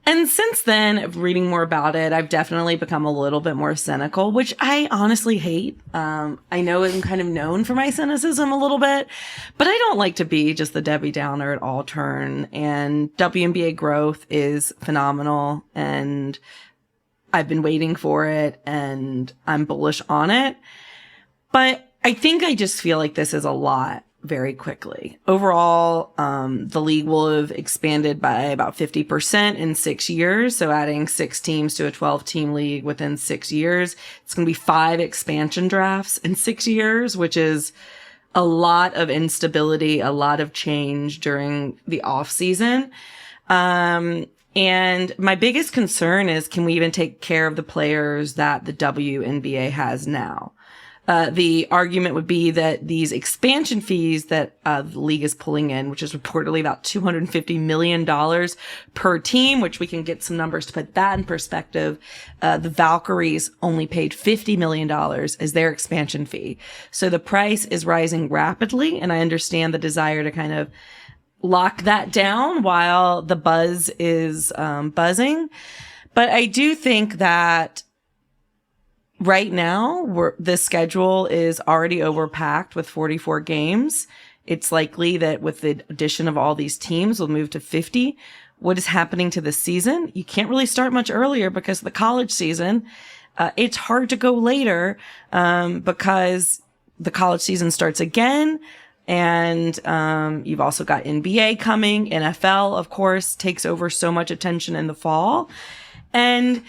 And since then, reading more about it, I've definitely become a little bit more cynical, which I honestly hate. I know I'm kind of known for my cynicism a little bit, but I don't like to be just the Debbie Downer at all turn. And WNBA growth is phenomenal, and I've been waiting for it, and I'm bullish on it. But I think I just feel like this is a lot very quickly. Overall, the league will have expanded by about 50% in 6 years. So adding 6 teams to a 12-team league within 6 years. It's going to be 5 expansion drafts in 6 years, which is a lot of instability, a lot of change during the off season. And my biggest concern is, can we even take care of the players that the WNBA has now? The argument would be that these expansion fees that the league is pulling in, which is reportedly about $250 million per team, which we can get some numbers to put that in perspective. The Valkyries only paid $50 million as their expansion fee. So the price is rising rapidly, and I understand the desire to kind of lock that down while the buzz is buzzing. But I do think that right now, the schedule is already overpacked with 44 games. It's likely that with the addition of all these teams, we'll move to 50. What is happening to the season? You can't really start much earlier because of the college season. It's hard to go later because the college season starts again. And you've also got NBA coming. NFL, of course, takes over so much attention in the fall. And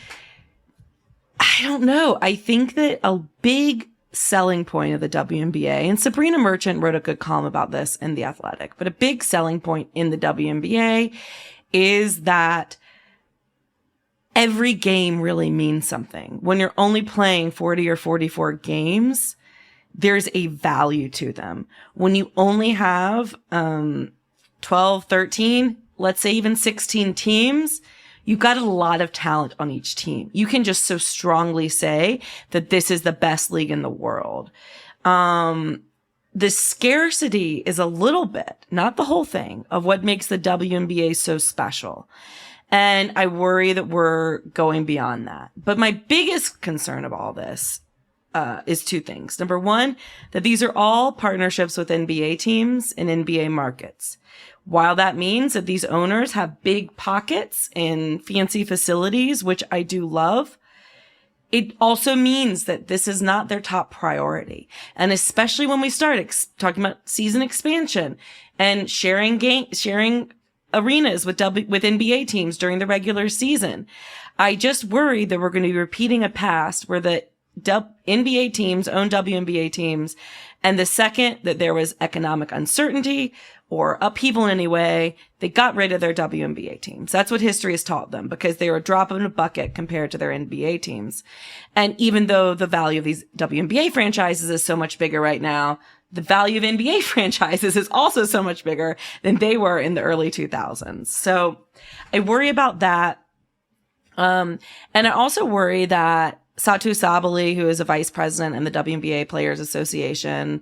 I don't know. I think that a big selling point of the WNBA, and Sabrina Merchant wrote a good column about this in The Athletic, but a big selling point in the WNBA is that every game really means something. When you're only playing 40 or 44 games, there's a value to them. When you only have 12, 13, let's say even 16 teams, you've got a lot of talent on each team. You can just so strongly say that this is the best league in the world. The scarcity is a little bit, not the whole thing, of what makes the WNBA so special. And I worry that we're going beyond that. But my biggest concern of all this is 2 things. Number one, that these are all partnerships with NBA teams and NBA markets. While that means that these owners have big pockets and fancy facilities, which I do love, it also means that this is not their top priority. And especially when we start talking about season expansion and sharing arenas with NBA teams during the regular season, I just worry that we're going to be repeating a past where the NBA teams own WNBA teams. And the second that there was economic uncertainty or upheaval in any way, they got rid of their WNBA teams. That's what history has taught them, because they were a drop in a bucket compared to their NBA teams. And even though the value of these WNBA franchises is so much bigger right now, the value of NBA franchises is also so much bigger than they were in the early 2000s. So I worry about that. And I also worry that Satu Sabali, who is a vice president in the WNBA Players Association,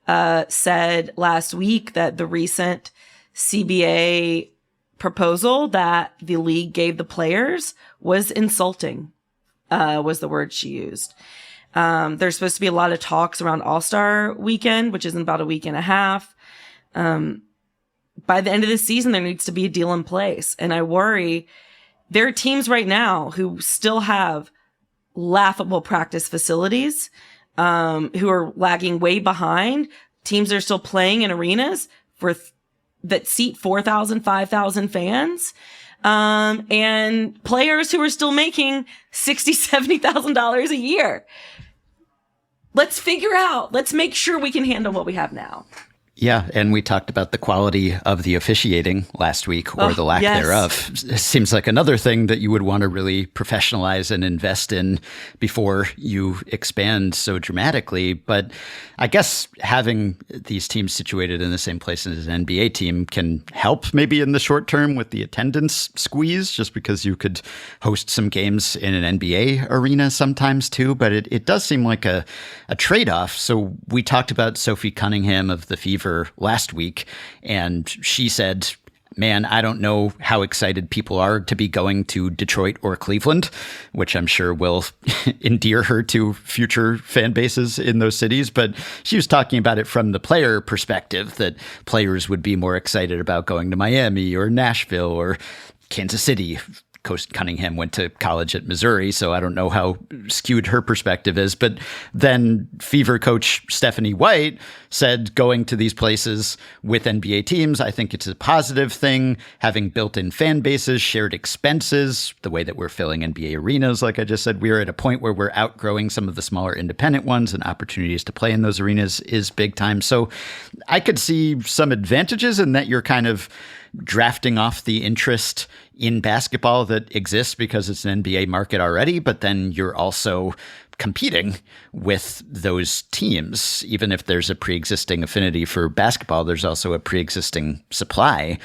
said last week that the recent CBA proposal that the league gave the players was insulting, was the word she used. There's supposed to be a lot of talks around All-Star weekend, which is in about a week and a half. By the end of the season, there needs to be a deal in place. And I worry there are teams right now who still have laughable practice facilities, who are lagging way behind. Teams are still playing in arenas that seat 4,000, 5,000 fans. And players who are still making $60,000, $70,000 a year. Let's make sure we can handle what we have now. Yeah, and we talked about the quality of the officiating last week, or the lack thereof. It seems like another thing that you would want to really professionalize and invest in before you expand so dramatically. But I guess having these teams situated in the same place as an NBA team can help maybe in the short term with the attendance squeeze, just because you could host some games in an NBA arena sometimes too. But it does seem like a trade-off. So we talked about Sophie Cunningham of the Fever last week, and she said, man, I don't know how excited people are to be going to Detroit or Cleveland, which I'm sure will endear her to future fan bases in those cities. But she was talking about it from the player perspective, that players would be more excited about going to Miami or Nashville or Kansas City. Cunningham went to college at Missouri, so I don't know how skewed her perspective is. But then Fever coach Stephanie White said going to these places with NBA teams, I think it's a positive thing, having built-in fan bases, shared expenses, the way that we're filling NBA arenas. Like I just said, we're at a point where we're outgrowing some of the smaller independent ones, and opportunities to play in those arenas is big time. So I could see some advantages in that you're kind of drafting off the interest in basketball that exists because it's an NBA market already, but then you're also competing with those teams. Even if there's a pre-existing affinity for basketball, there's also a pre-existing supply.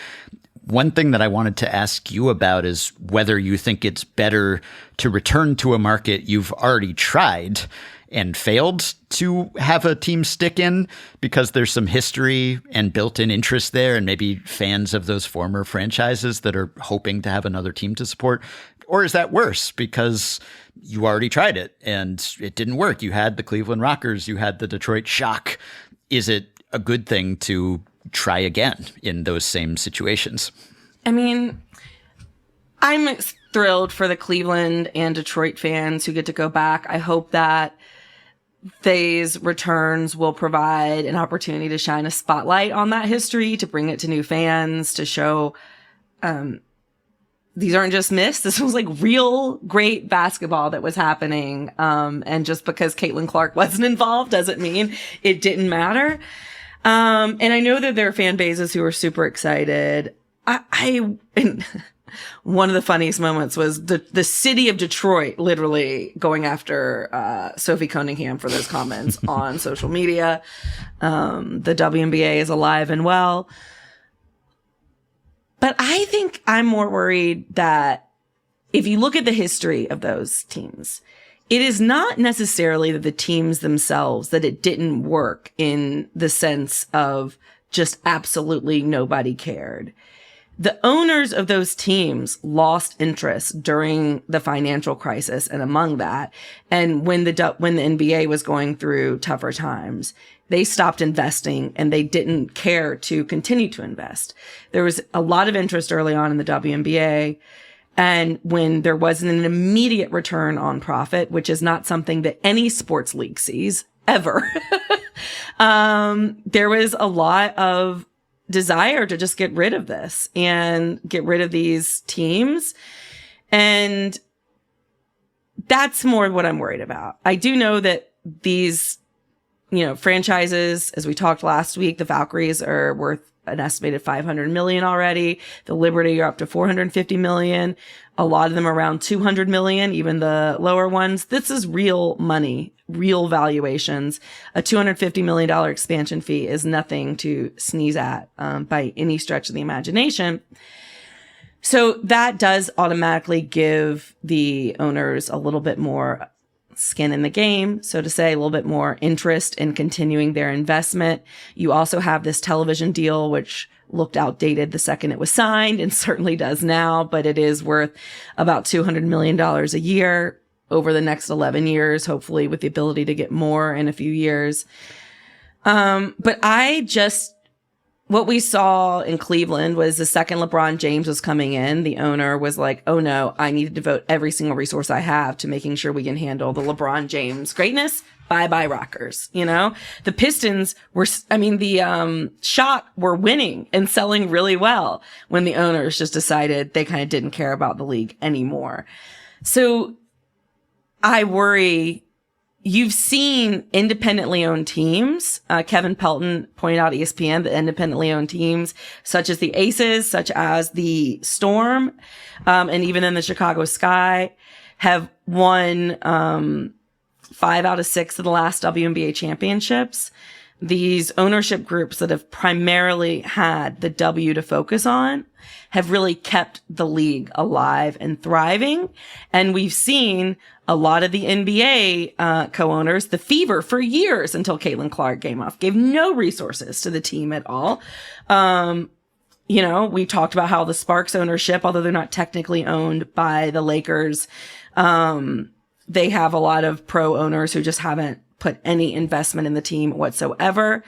One thing that I wanted to ask you about is whether you think it's better to return to a market you've already tried and failed to have a team stick in because there's some history and built-in interest there, and maybe fans of those former franchises that are hoping to have another team to support? Or is that worse because you already tried it and it didn't work? You had the Cleveland Rockers, you had the Detroit Shock. Is it a good thing to try again in those same situations? I mean, I'm thrilled for the Cleveland and Detroit fans who get to go back. I hope that these returns will provide an opportunity to shine a spotlight on that history, to bring it to new fans, to show these aren't just myths. This was like real great basketball that was happening. And just because Caitlin Clark wasn't involved doesn't mean it didn't matter. And I know that there are fan bases who are super excited. One of the funniest moments was the city of Detroit literally going after Sophie Cunningham for those comments on social media. The WNBA is alive and well. But I think I'm more worried that if you look at the history of those teams, it is not necessarily that the teams themselves, that it didn't work in the sense of just absolutely nobody cared. The owners of those teams lost interest during the financial crisis, and among that, and when the NBA was going through tougher times, they stopped investing and they didn't care to continue to invest. There was a lot of interest early on in the WNBA, and when there wasn't an immediate return on profit, which is not something that any sports league sees ever, there was a lot of desire to just get rid of this and get rid of these teams. And that's more what I'm worried about. I do know that these, franchises, as we talked last week, the Valkyries are worth an estimated $500 million already. The Liberty are up to $450 million. A lot of them around $200 million, even the lower ones. This is real money, real valuations. A $250 million expansion fee is nothing to sneeze at by any stretch of the imagination. So that does automatically give the owners a little bit more skin in the game, so to say, a little bit more interest in continuing their investment. You also have this television deal, which looked outdated the second it was signed and certainly does now, but it is worth about $200 million a year over the next 11 years, hopefully with the ability to get more in a few years. But what we saw in Cleveland was the second LeBron James was coming in, the owner was like, oh no, I need to devote every single resource I have to making sure we can handle the LeBron James greatness. Bye-bye Rockers. The Pistons the Shock were winning and selling really well when the owners just decided they kind of didn't care about the league anymore. So I worry you've seen independently owned teams. Kevin Pelton pointed out ESPN, the independently owned teams, such as the Aces, such as the Storm, and even in the Chicago Sky, have won 5 out of 6 of the last WNBA championships. These ownership groups that have primarily had the W to focus on have really kept the league alive and thriving. And we've seen a lot of the NBA co-owners, the Fever, for years until Caitlin Clark came off, gave no resources to the team at all. We talked about how the Sparks ownership, although they're not technically owned by the Lakers, they have a lot of pro owners who just haven't put any investment in the team whatsoever.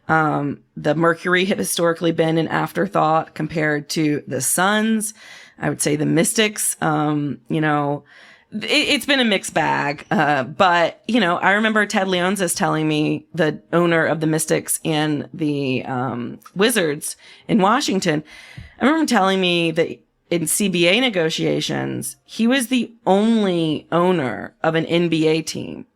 The Mercury have historically been an afterthought compared to the Suns. I would say the Mystics, it's been a mixed bag. But I remember Ted Leonsis telling me, the owner of the Mystics and the Wizards in Washington, I remember him telling me that in CBA negotiations, he was the only owner of an NBA team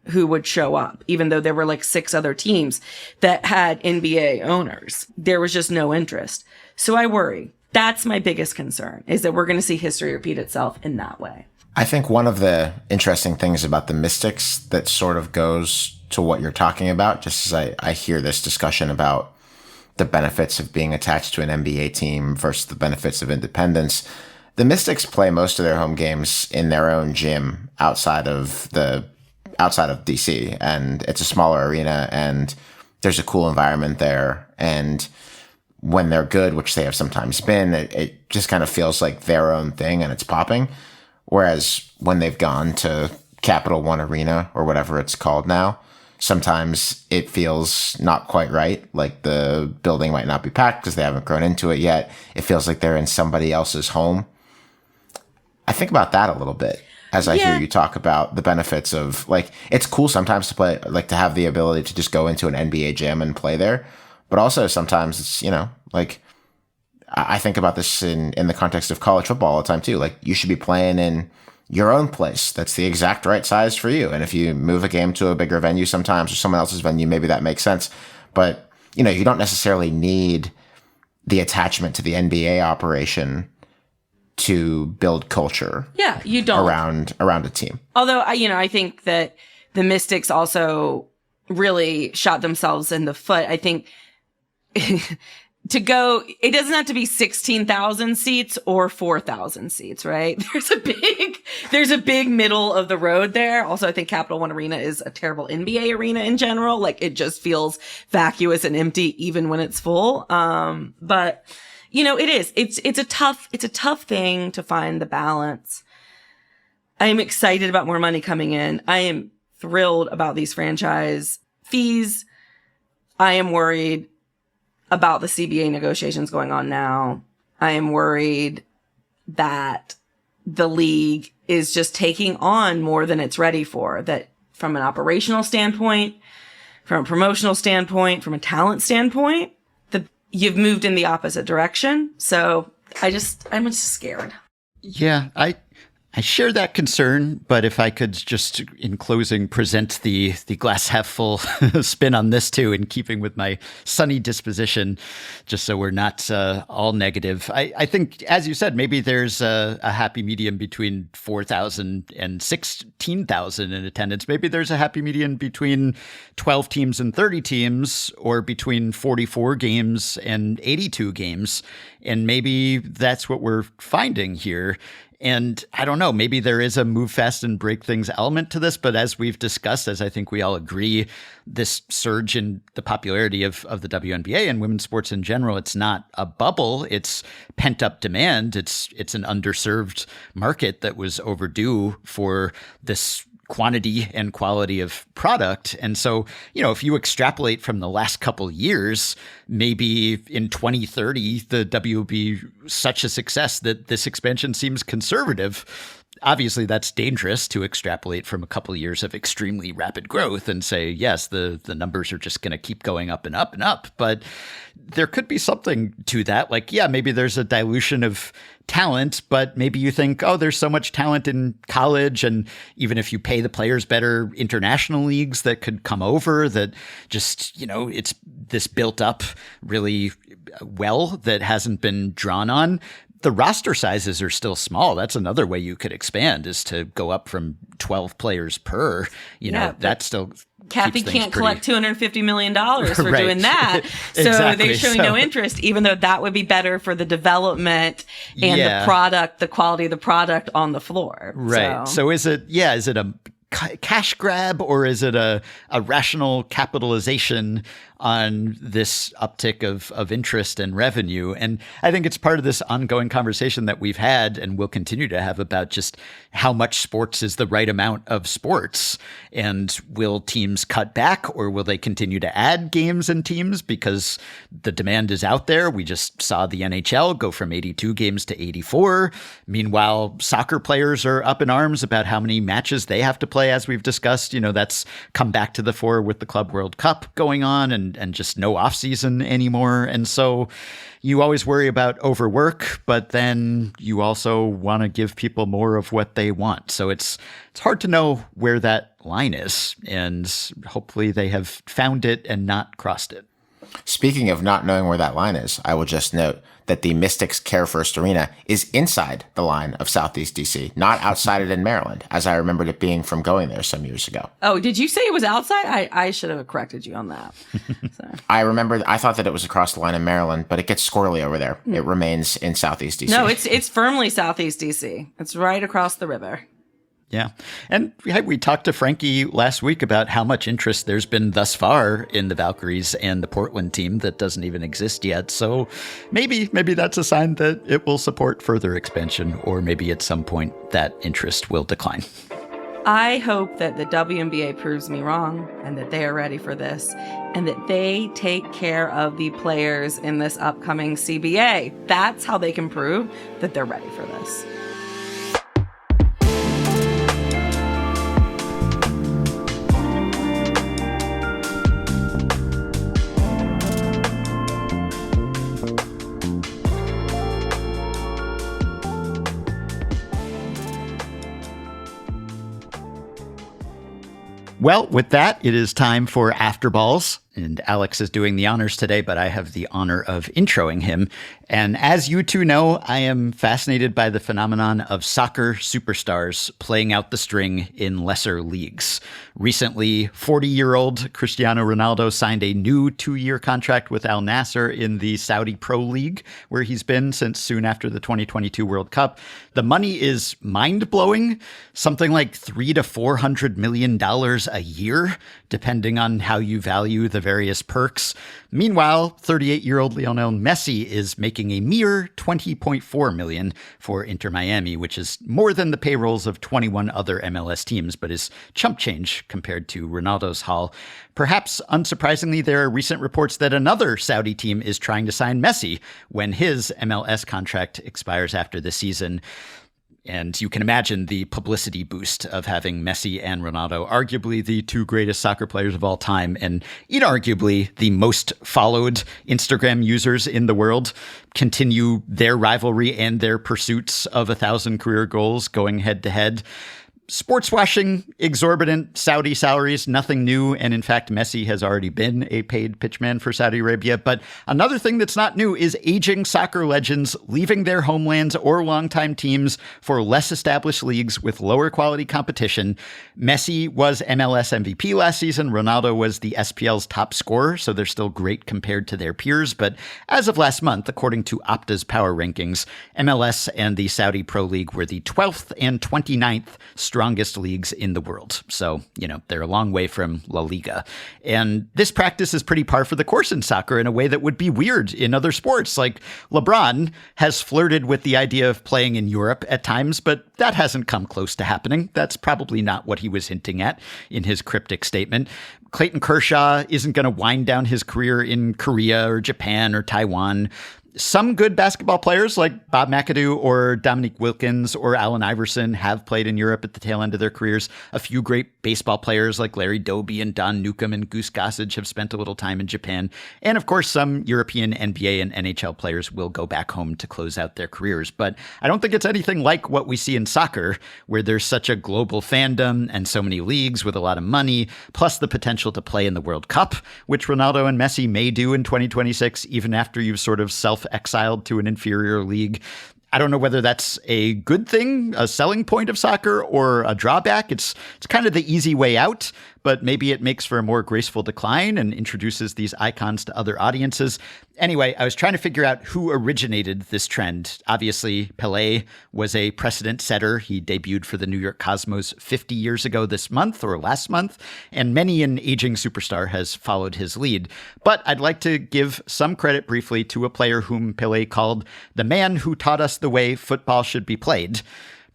who would show up, even though there were like 6 other teams that had NBA owners. There was just no interest. So I worry. That's my biggest concern, is that we're going to see history repeat itself in that way. I think one of the interesting things about the Mystics that sort of goes to what you're talking about, just as I hear this discussion about the benefits of being attached to an NBA team versus the benefits of independence, the Mystics play most of their home games in their own gym outside of DC, and it's a smaller arena, and there's a cool environment there. And when they're good, which they have sometimes been, it just kind of feels like their own thing and it's popping. Whereas when they've gone to Capital One Arena or whatever it's called now, sometimes it feels not quite right. Like the building might not be packed because they haven't grown into it yet. It feels like they're in somebody else's home. I think about that a little bit as I hear you talk about the benefits of, like, it's cool sometimes to play, like, to have the ability to just go into an NBA gym and play there. But also sometimes it's, like, I think about this in the context of college football all the time too. Like, you should be playing in your own place that's the exact right size for you. And if you move a game to a bigger venue sometimes, or someone else's venue, maybe that makes sense. But, you don't necessarily need the attachment to the NBA operation to build culture. Yeah, you don't. Around a team. Although, I think that the Mystics also really shot themselves in the foot. I think it doesn't have to be 16,000 seats or 4,000 seats, right? There's a big middle of the road there. Also, I think Capital One Arena is a terrible NBA arena in general. Like, it just feels vacuous and empty even when it's full. But it is. It's a tough thing to find the balance. I am excited about more money coming in. I am thrilled about these franchise fees. I am worried about the CBA negotiations going on now. I am worried that the league is just taking on more than it's ready for, that from an operational standpoint, from a promotional standpoint, from a talent standpoint, you've moved in the opposite direction. So I'm just scared. Yeah, I share that concern, but if I could just, in closing, present the glass half full spin on this too, in keeping with my sunny disposition, just so we're not all negative. I think, as you said, maybe there's a happy medium between 4,000 and 16,000 in attendance. Maybe there's a happy medium between 12 teams and 30 teams, or between 44 games and 82 games. And maybe that's what we're finding here. And I don't know, maybe there is a move fast and break things element to this, but as we've discussed, as I think we all agree, this surge in the popularity of the WNBA and women's sports in general, it's not a bubble, it's pent up demand. It's an underserved market that was overdue for this quantity and quality of product. And so, if you extrapolate from the last couple years, maybe in 2030, the W will be such a success that this expansion seems conservative. obviously that's dangerous to extrapolate from a couple of years of extremely rapid growth and say, yes, the numbers are just going to keep going up and up and up. But there could be something to that. Like, yeah, maybe there's a dilution of talent, but maybe you think, oh, there's so much talent in college. And even if you pay the players better, international leagues that could come over, that just, it's this built up really well that hasn't been drawn on. The roster sizes are still small. That's another way you could expand, is to go up from 12 players per, that still Kathy can't collect $250 million for Right. doing that. So Exactly. they're showing no interest, even though that would be better for the development and the product, the quality of the product on the floor. Right. So is it a cash grab, or is it a rational capitalization on this uptick of interest and revenue? And I think it's part of this ongoing conversation that we've had and will continue to have about just how much sports is the right amount of sports. And will teams cut back, or will they continue to add games and teams because the demand is out there? We just saw the NHL go from 82 games to 84. Meanwhile, soccer players are up in arms about how many matches they have to play, as we've discussed. That's come back to the fore with the Club World Cup going on and just no off season anymore. And so you always worry about overwork, but then you also want to give people more of what they want. So it's hard to know where that line is, and hopefully they have found it and not crossed it. Speaking of not knowing where that line is, I will just note that the Mystics Care First Arena is inside the line of Southeast DC, not outside it in Maryland, as I remembered it being from going there some years ago. Oh, did you say it was outside? I should have corrected you on that. So. I thought that it was across the line in Maryland, but it gets squirrely over there. It remains in Southeast DC. No, it's firmly Southeast DC. It's right across the river. Yeah. And we talked to Frankie last week about how much interest there's been thus far in the Valkyries and the Portland team that doesn't even exist yet. So maybe that's a sign that it will support further expansion, or maybe at some point that interest will decline. I hope that the WNBA proves me wrong, and that they are ready for this, and that they take care of the players in this upcoming CBA. That's how they can prove that they're ready for this. Well, with that, it is time for Afterballs. And Alex is doing the honors today, but I have the honor of introing him. And as you two know, I am fascinated by the phenomenon of soccer superstars playing out the string in lesser leagues. Recently, 40-year-old Cristiano Ronaldo signed a new 2-year contract with Al Nassr in the Saudi Pro League, where he's been since soon after the 2022 World Cup. The money is mind-blowing, something like $300 to $400 million a year, depending on how you value the various perks. Meanwhile, 38-year-old Lionel Messi is making a mere $20.4 million for Inter Miami, which is more than the payrolls of 21 other MLS teams, but is chump change compared to Ronaldo's haul. Perhaps unsurprisingly, there are recent reports that another Saudi team is trying to sign Messi when his MLS contract expires after the season. And you can imagine the publicity boost of having Messi and Ronaldo, arguably the two greatest soccer players of all time, and inarguably the most followed Instagram users in the world, continue their rivalry and their pursuits of 1,000 career goals going head to head. Sports washing, exorbitant Saudi salaries, nothing new. And in fact, Messi has already been a paid pitchman for Saudi Arabia. But another thing that's not new is aging soccer legends leaving their homelands or longtime teams for less established leagues with lower quality competition. Messi was MLS MVP last season. Ronaldo was the SPL's top scorer, so they're still great compared to their peers. But as of last month, according to Opta's power rankings, MLS and the Saudi Pro League were the 12th and 29th strongest leagues in the world. So, they're a long way from La Liga. And this practice is pretty par for the course in soccer in a way that would be weird in other sports. Like LeBron has flirted with the idea of playing in Europe at times, but that hasn't come close to happening. That's probably not what he was hinting at in his cryptic statement. Clayton Kershaw isn't going to wind down his career in Korea or Japan or Taiwan. Some good basketball players like Bob McAdoo or Dominique Wilkins or Allen Iverson have played in Europe at the tail end of their careers. A few great baseball players like Larry Doby and Don Newcombe and Goose Gossage have spent a little time in Japan. And of course, some European NBA and NHL players will go back home to close out their careers. But I don't think it's anything like what we see in soccer, where there's such a global fandom and so many leagues with a lot of money, plus the potential to play in the World Cup, which Ronaldo and Messi may do in 2026, even after you've sort of self-exiled to an inferior league. I don't know whether that's a good thing, a selling point of soccer, or a drawback. It's kind of the easy way out, but maybe it makes for a more graceful decline and introduces these icons to other audiences. Anyway, I was trying to figure out who originated this trend. Obviously, Pelé was a precedent setter. He debuted for the New York Cosmos 50 years ago this month or last month, and many an aging superstar has followed his lead. But I'd like to give some credit briefly to a player whom Pelé called the man who taught us the way football should be played,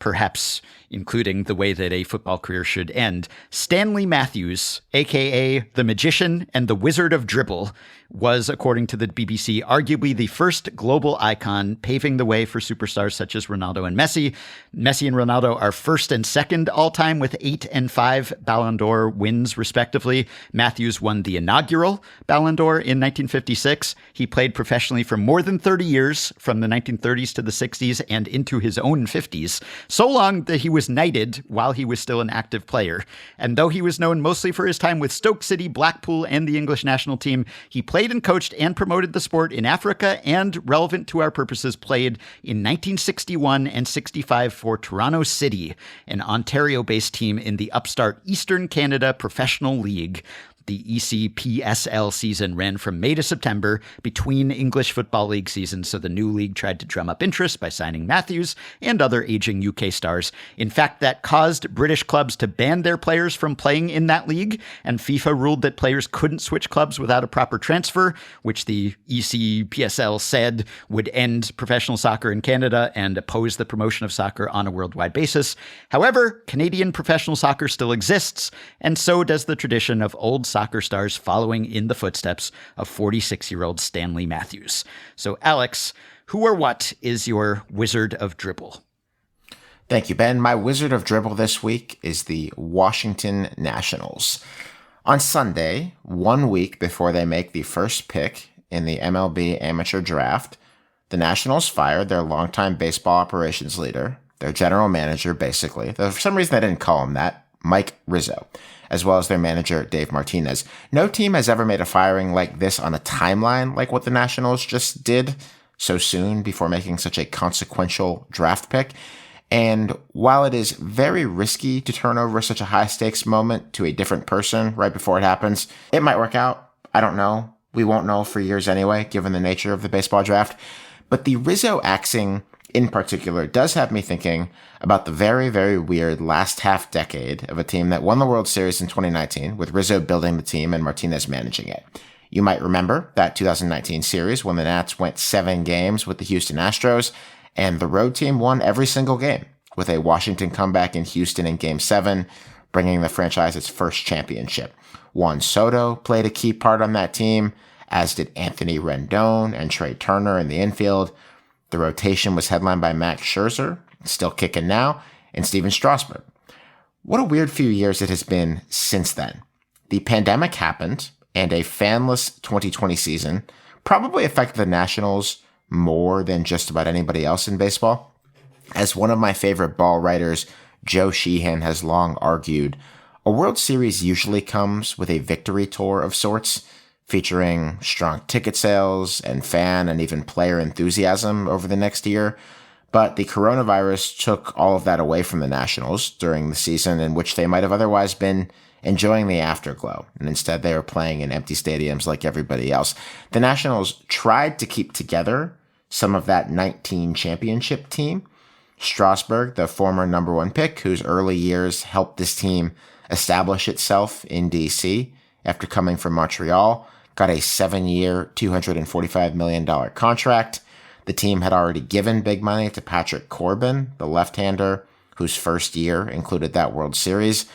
perhaps including the way that a football career should end. Stanley Matthews, a.k.a. the Magician and the Wizard of Dribble, was, according to the BBC, arguably the first global icon, paving the way for superstars such as Ronaldo and Messi. Messi and Ronaldo are first and second all-time with 8 and 5 Ballon d'Or wins, respectively. Matthews won the inaugural Ballon d'Or in 1956. He played professionally for more than 30 years, from the 1930s to the 60s and into his own 50s, so long that he was knighted while he was still an active player. And though he was known mostly for his time with Stoke City, Blackpool, and the English national team, he played and coached and promoted the sport in Africa and, relevant to our purposes, played in 1961 and 65 for Toronto City, an Ontario-based team in the upstart Eastern Canada Professional League. The ECPSL season ran from May to September between English Football League seasons, so the new league tried to drum up interest by signing Matthews and other aging UK stars. In fact, that caused British clubs to ban their players from playing in that league, and FIFA ruled that players couldn't switch clubs without a proper transfer, which the ECPSL said would end professional soccer in Canada and oppose the promotion of soccer on a worldwide basis. However, Canadian professional soccer still exists, and so does the tradition of old soccer stars following in the footsteps of 46-year-old Stanley Matthews. So, Alex, who or what is your Wizard of Dribble? Thank you, Ben. My Wizard of Dribble this week is the Washington Nationals. On Sunday, 1 week before they make the first pick in the MLB Amateur Draft, the Nationals fired their longtime baseball operations leader, their general manager, basically. For some reason, they didn't call him that, Mike Rizzo, as well as their manager, Dave Martinez. No team has ever made a firing like this on a timeline like what the Nationals just did so soon before making such a consequential draft pick. And while it is very risky to turn over such a high-stakes moment to a different person right before it happens, it might work out. I don't know. We won't know for years anyway, given the nature of the baseball draft. But the Rizzo axing in particular does have me thinking about the very, very weird last half decade of a team that won the World Series in 2019, with Rizzo building the team and Martinez managing it. You might remember that 2019 series when the Nats went 7 games with the Houston Astros, and the road team won every single game, with a Washington comeback in Houston in Game 7, bringing the franchise its first championship. Juan Soto played a key part on that team, as did Anthony Rendon and Trey Turner in the infield. The rotation was headlined by Max Scherzer, still kicking now, and Steven Strasburg. What a weird few years it has been since then. The pandemic happened, and a fanless 2020 season probably affected the Nationals more than just about anybody else in baseball. As one of my favorite ball writers, Joe Sheehan, has long argued, a World Series usually comes with a victory tour of sorts, featuring strong ticket sales and fan and even player enthusiasm over the next year. But the coronavirus took all of that away from the Nationals during the season in which they might have otherwise been enjoying the afterglow, and instead they were playing in empty stadiums like everybody else. The Nationals tried to keep together some of that 19 championship team. Strasburg, the former number 1 pick, whose early years helped this team establish itself in D.C. after coming from Montreal, got a 7-year, $245 million contract. The team had already given big money to Patrick Corbin, the left-hander, whose first year included that World Series.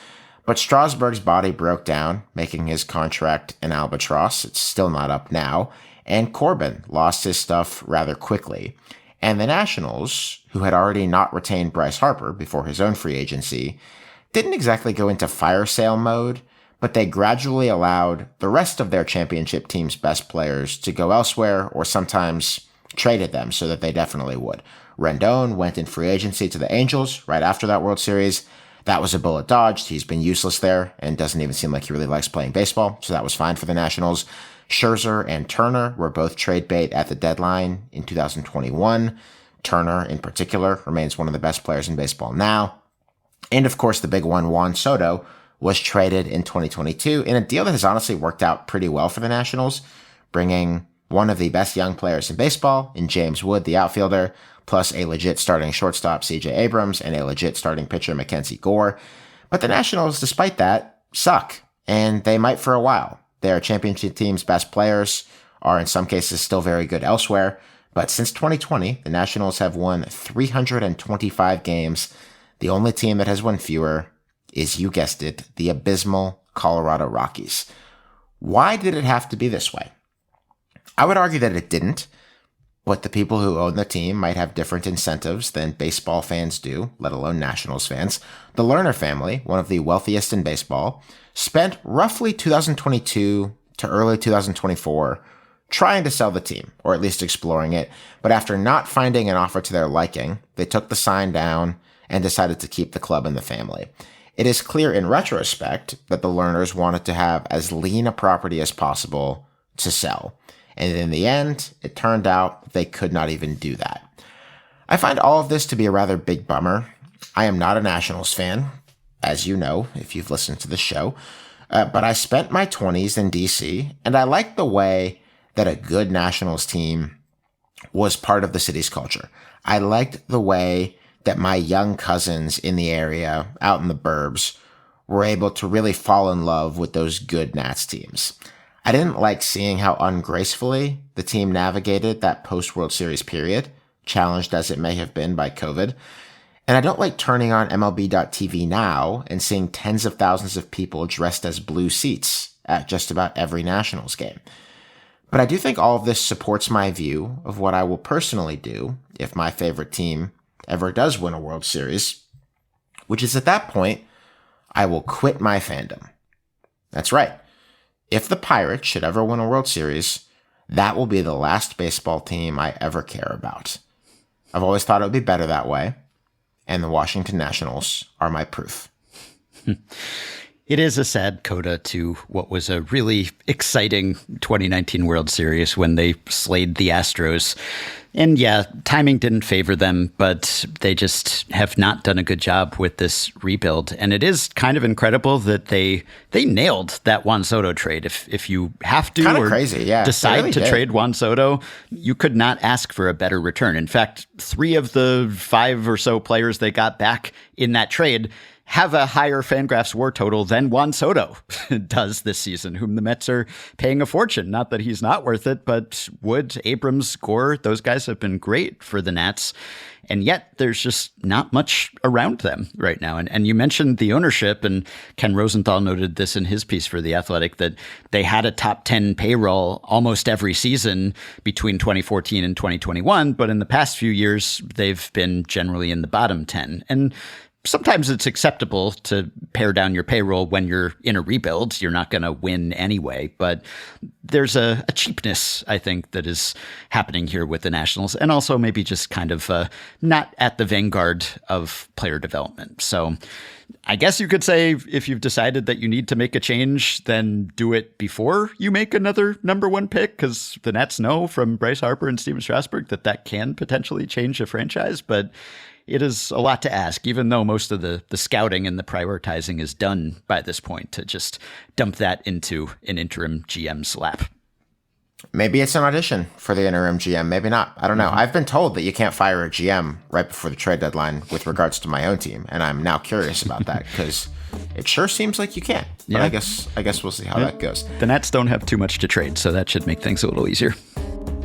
But Strasburg's body broke down, making his contract an albatross. It's still not up now. and Corbin lost his stuff rather quickly. And the Nationals, who had already not retained Bryce Harper before his own free agency, didn't exactly go into fire sale mode, but they gradually allowed the rest of their championship team's best players to go elsewhere or sometimes traded them so that they definitely would. Rendon went in free agency to the Angels right after that World Series. That was a bullet dodged. He's been useless there and doesn't even seem like he really likes playing baseball, so that was fine for the Nationals. Scherzer and Turner were both trade bait at the deadline in 2021. Turner, in particular, remains one of the best players in baseball now. And of course, the big one, Juan Soto, was traded in 2022 in a deal that has honestly worked out pretty well for the Nationals, bringing one of the best young players in baseball in James Wood, the outfielder, plus a legit starting shortstop, C.J. Abrams, and a legit starting pitcher, Mackenzie Gore. But the Nationals, despite that, suck, and they might for a while. Their championship team's best players are in some cases still very good elsewhere, but since 2020, the Nationals have won 325 games. The only team that has won fewer is, you guessed it, the abysmal Colorado Rockies. Why did it have to be this way? I would argue that it didn't, but the people who own the team might have different incentives than baseball fans do, let alone Nationals fans. The Lerner family, one of the wealthiest in baseball, spent roughly 2022 to early 2024 trying to sell the team, or at least exploring it, but after not finding an offer to their liking, they took the sign down and decided to keep the club in the family. It is clear in retrospect that the Lerners wanted to have as lean a property as possible to sell. And in the end, it turned out they could not even do that. I find all of this to be a rather big bummer. I am not a Nationals fan, as you know, if you've listened to the show, but I spent my 20s in DC, and I liked the way that a good Nationals team was part of the city's culture. I liked the way that my young cousins in the area, out in the burbs, were able to really fall in love with those good Nats teams. I didn't like seeing how ungracefully the team navigated that post-World Series period, challenged as it may have been by COVID. And I don't like turning on MLB.TV now and seeing tens of thousands of people dressed as blue seats at just about every Nationals game. But I do think all of this supports my view of what I will personally do if my favorite team ever does win a World Series, which is at that point, I will quit my fandom. That's right. If the Pirates should ever win a World Series, that will be the last baseball team I ever care about. I've always thought it would be better that way, and the Washington Nationals are my proof. It is a sad coda to what was a really exciting 2019 World Series when they slayed the Astros. And yeah, timing didn't favor them, but they just have not done a good job with this rebuild. And it is kind of incredible that they nailed that Juan Soto trade. If you have to or crazy, yeah. decide really to did. trade Juan Soto, you could not ask for a better return. In fact, 3 of the 5 or so players they got back in that trade have a higher Fangraphs WAR total than Juan Soto does this season, whom the Mets are paying a fortune. Not that he's not worth it, but Wood, Abrams, Gore, those guys have been great for the Nats. And yet there's just not much around them right now. And you mentioned the ownership, and Ken Rosenthal noted this in his piece for The Athletic, that they had a top 10 payroll almost every season between 2014 and 2021. But in the past few years, they've been generally in the bottom 10. And sometimes it's acceptable to pare down your payroll when you're in a rebuild. You're not going to win anyway. But there's a cheapness, I think, that is happening here with the Nationals, and also maybe just kind of not at the vanguard of player development. So I guess you could say if you've decided that you need to make a change, then do it before you make another number 1 pick, because the Nets know from Bryce Harper and Steven Strasburg that can potentially change a franchise. But it is a lot to ask, even though most of the scouting and the prioritizing is done by this point, to just dump that into an interim GM's lap. Maybe it's an audition for the interim GM. Maybe not. I don't know. I've been told that you can't fire a GM right before the trade deadline with regards to my own team. And I'm now curious about that because it sure seems like you can. But Yeah. I guess we'll see how that goes. The Nats don't have too much to trade, so that should make things a little easier.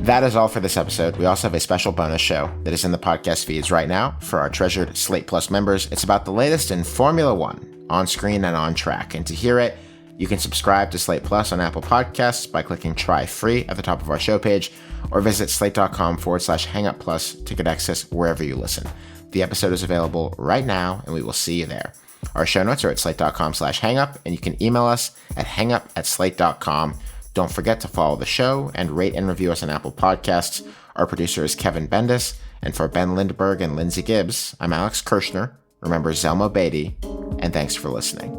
That is all for this episode. We also have a special bonus show that is in the podcast feeds right now for our treasured Slate Plus members. It's about the latest in Formula One, on screen and on track. And to hear it, You can subscribe to Slate Plus on Apple Podcasts by clicking Try Free at the top of our show page, or visit slate.com/hangup+ to get access wherever you listen. The episode is available right now, and we will see you there. Our show notes are at slate.com/hangup, and you can email us at hangup@slate.com. Don't forget to follow the show and rate and review us on Apple Podcasts. Our producer is Kevin Bendis, and for Ben Lindbergh and Lindsay Gibbs, I'm Alex Kirshner. Remember Zelma Beatty, and thanks for listening.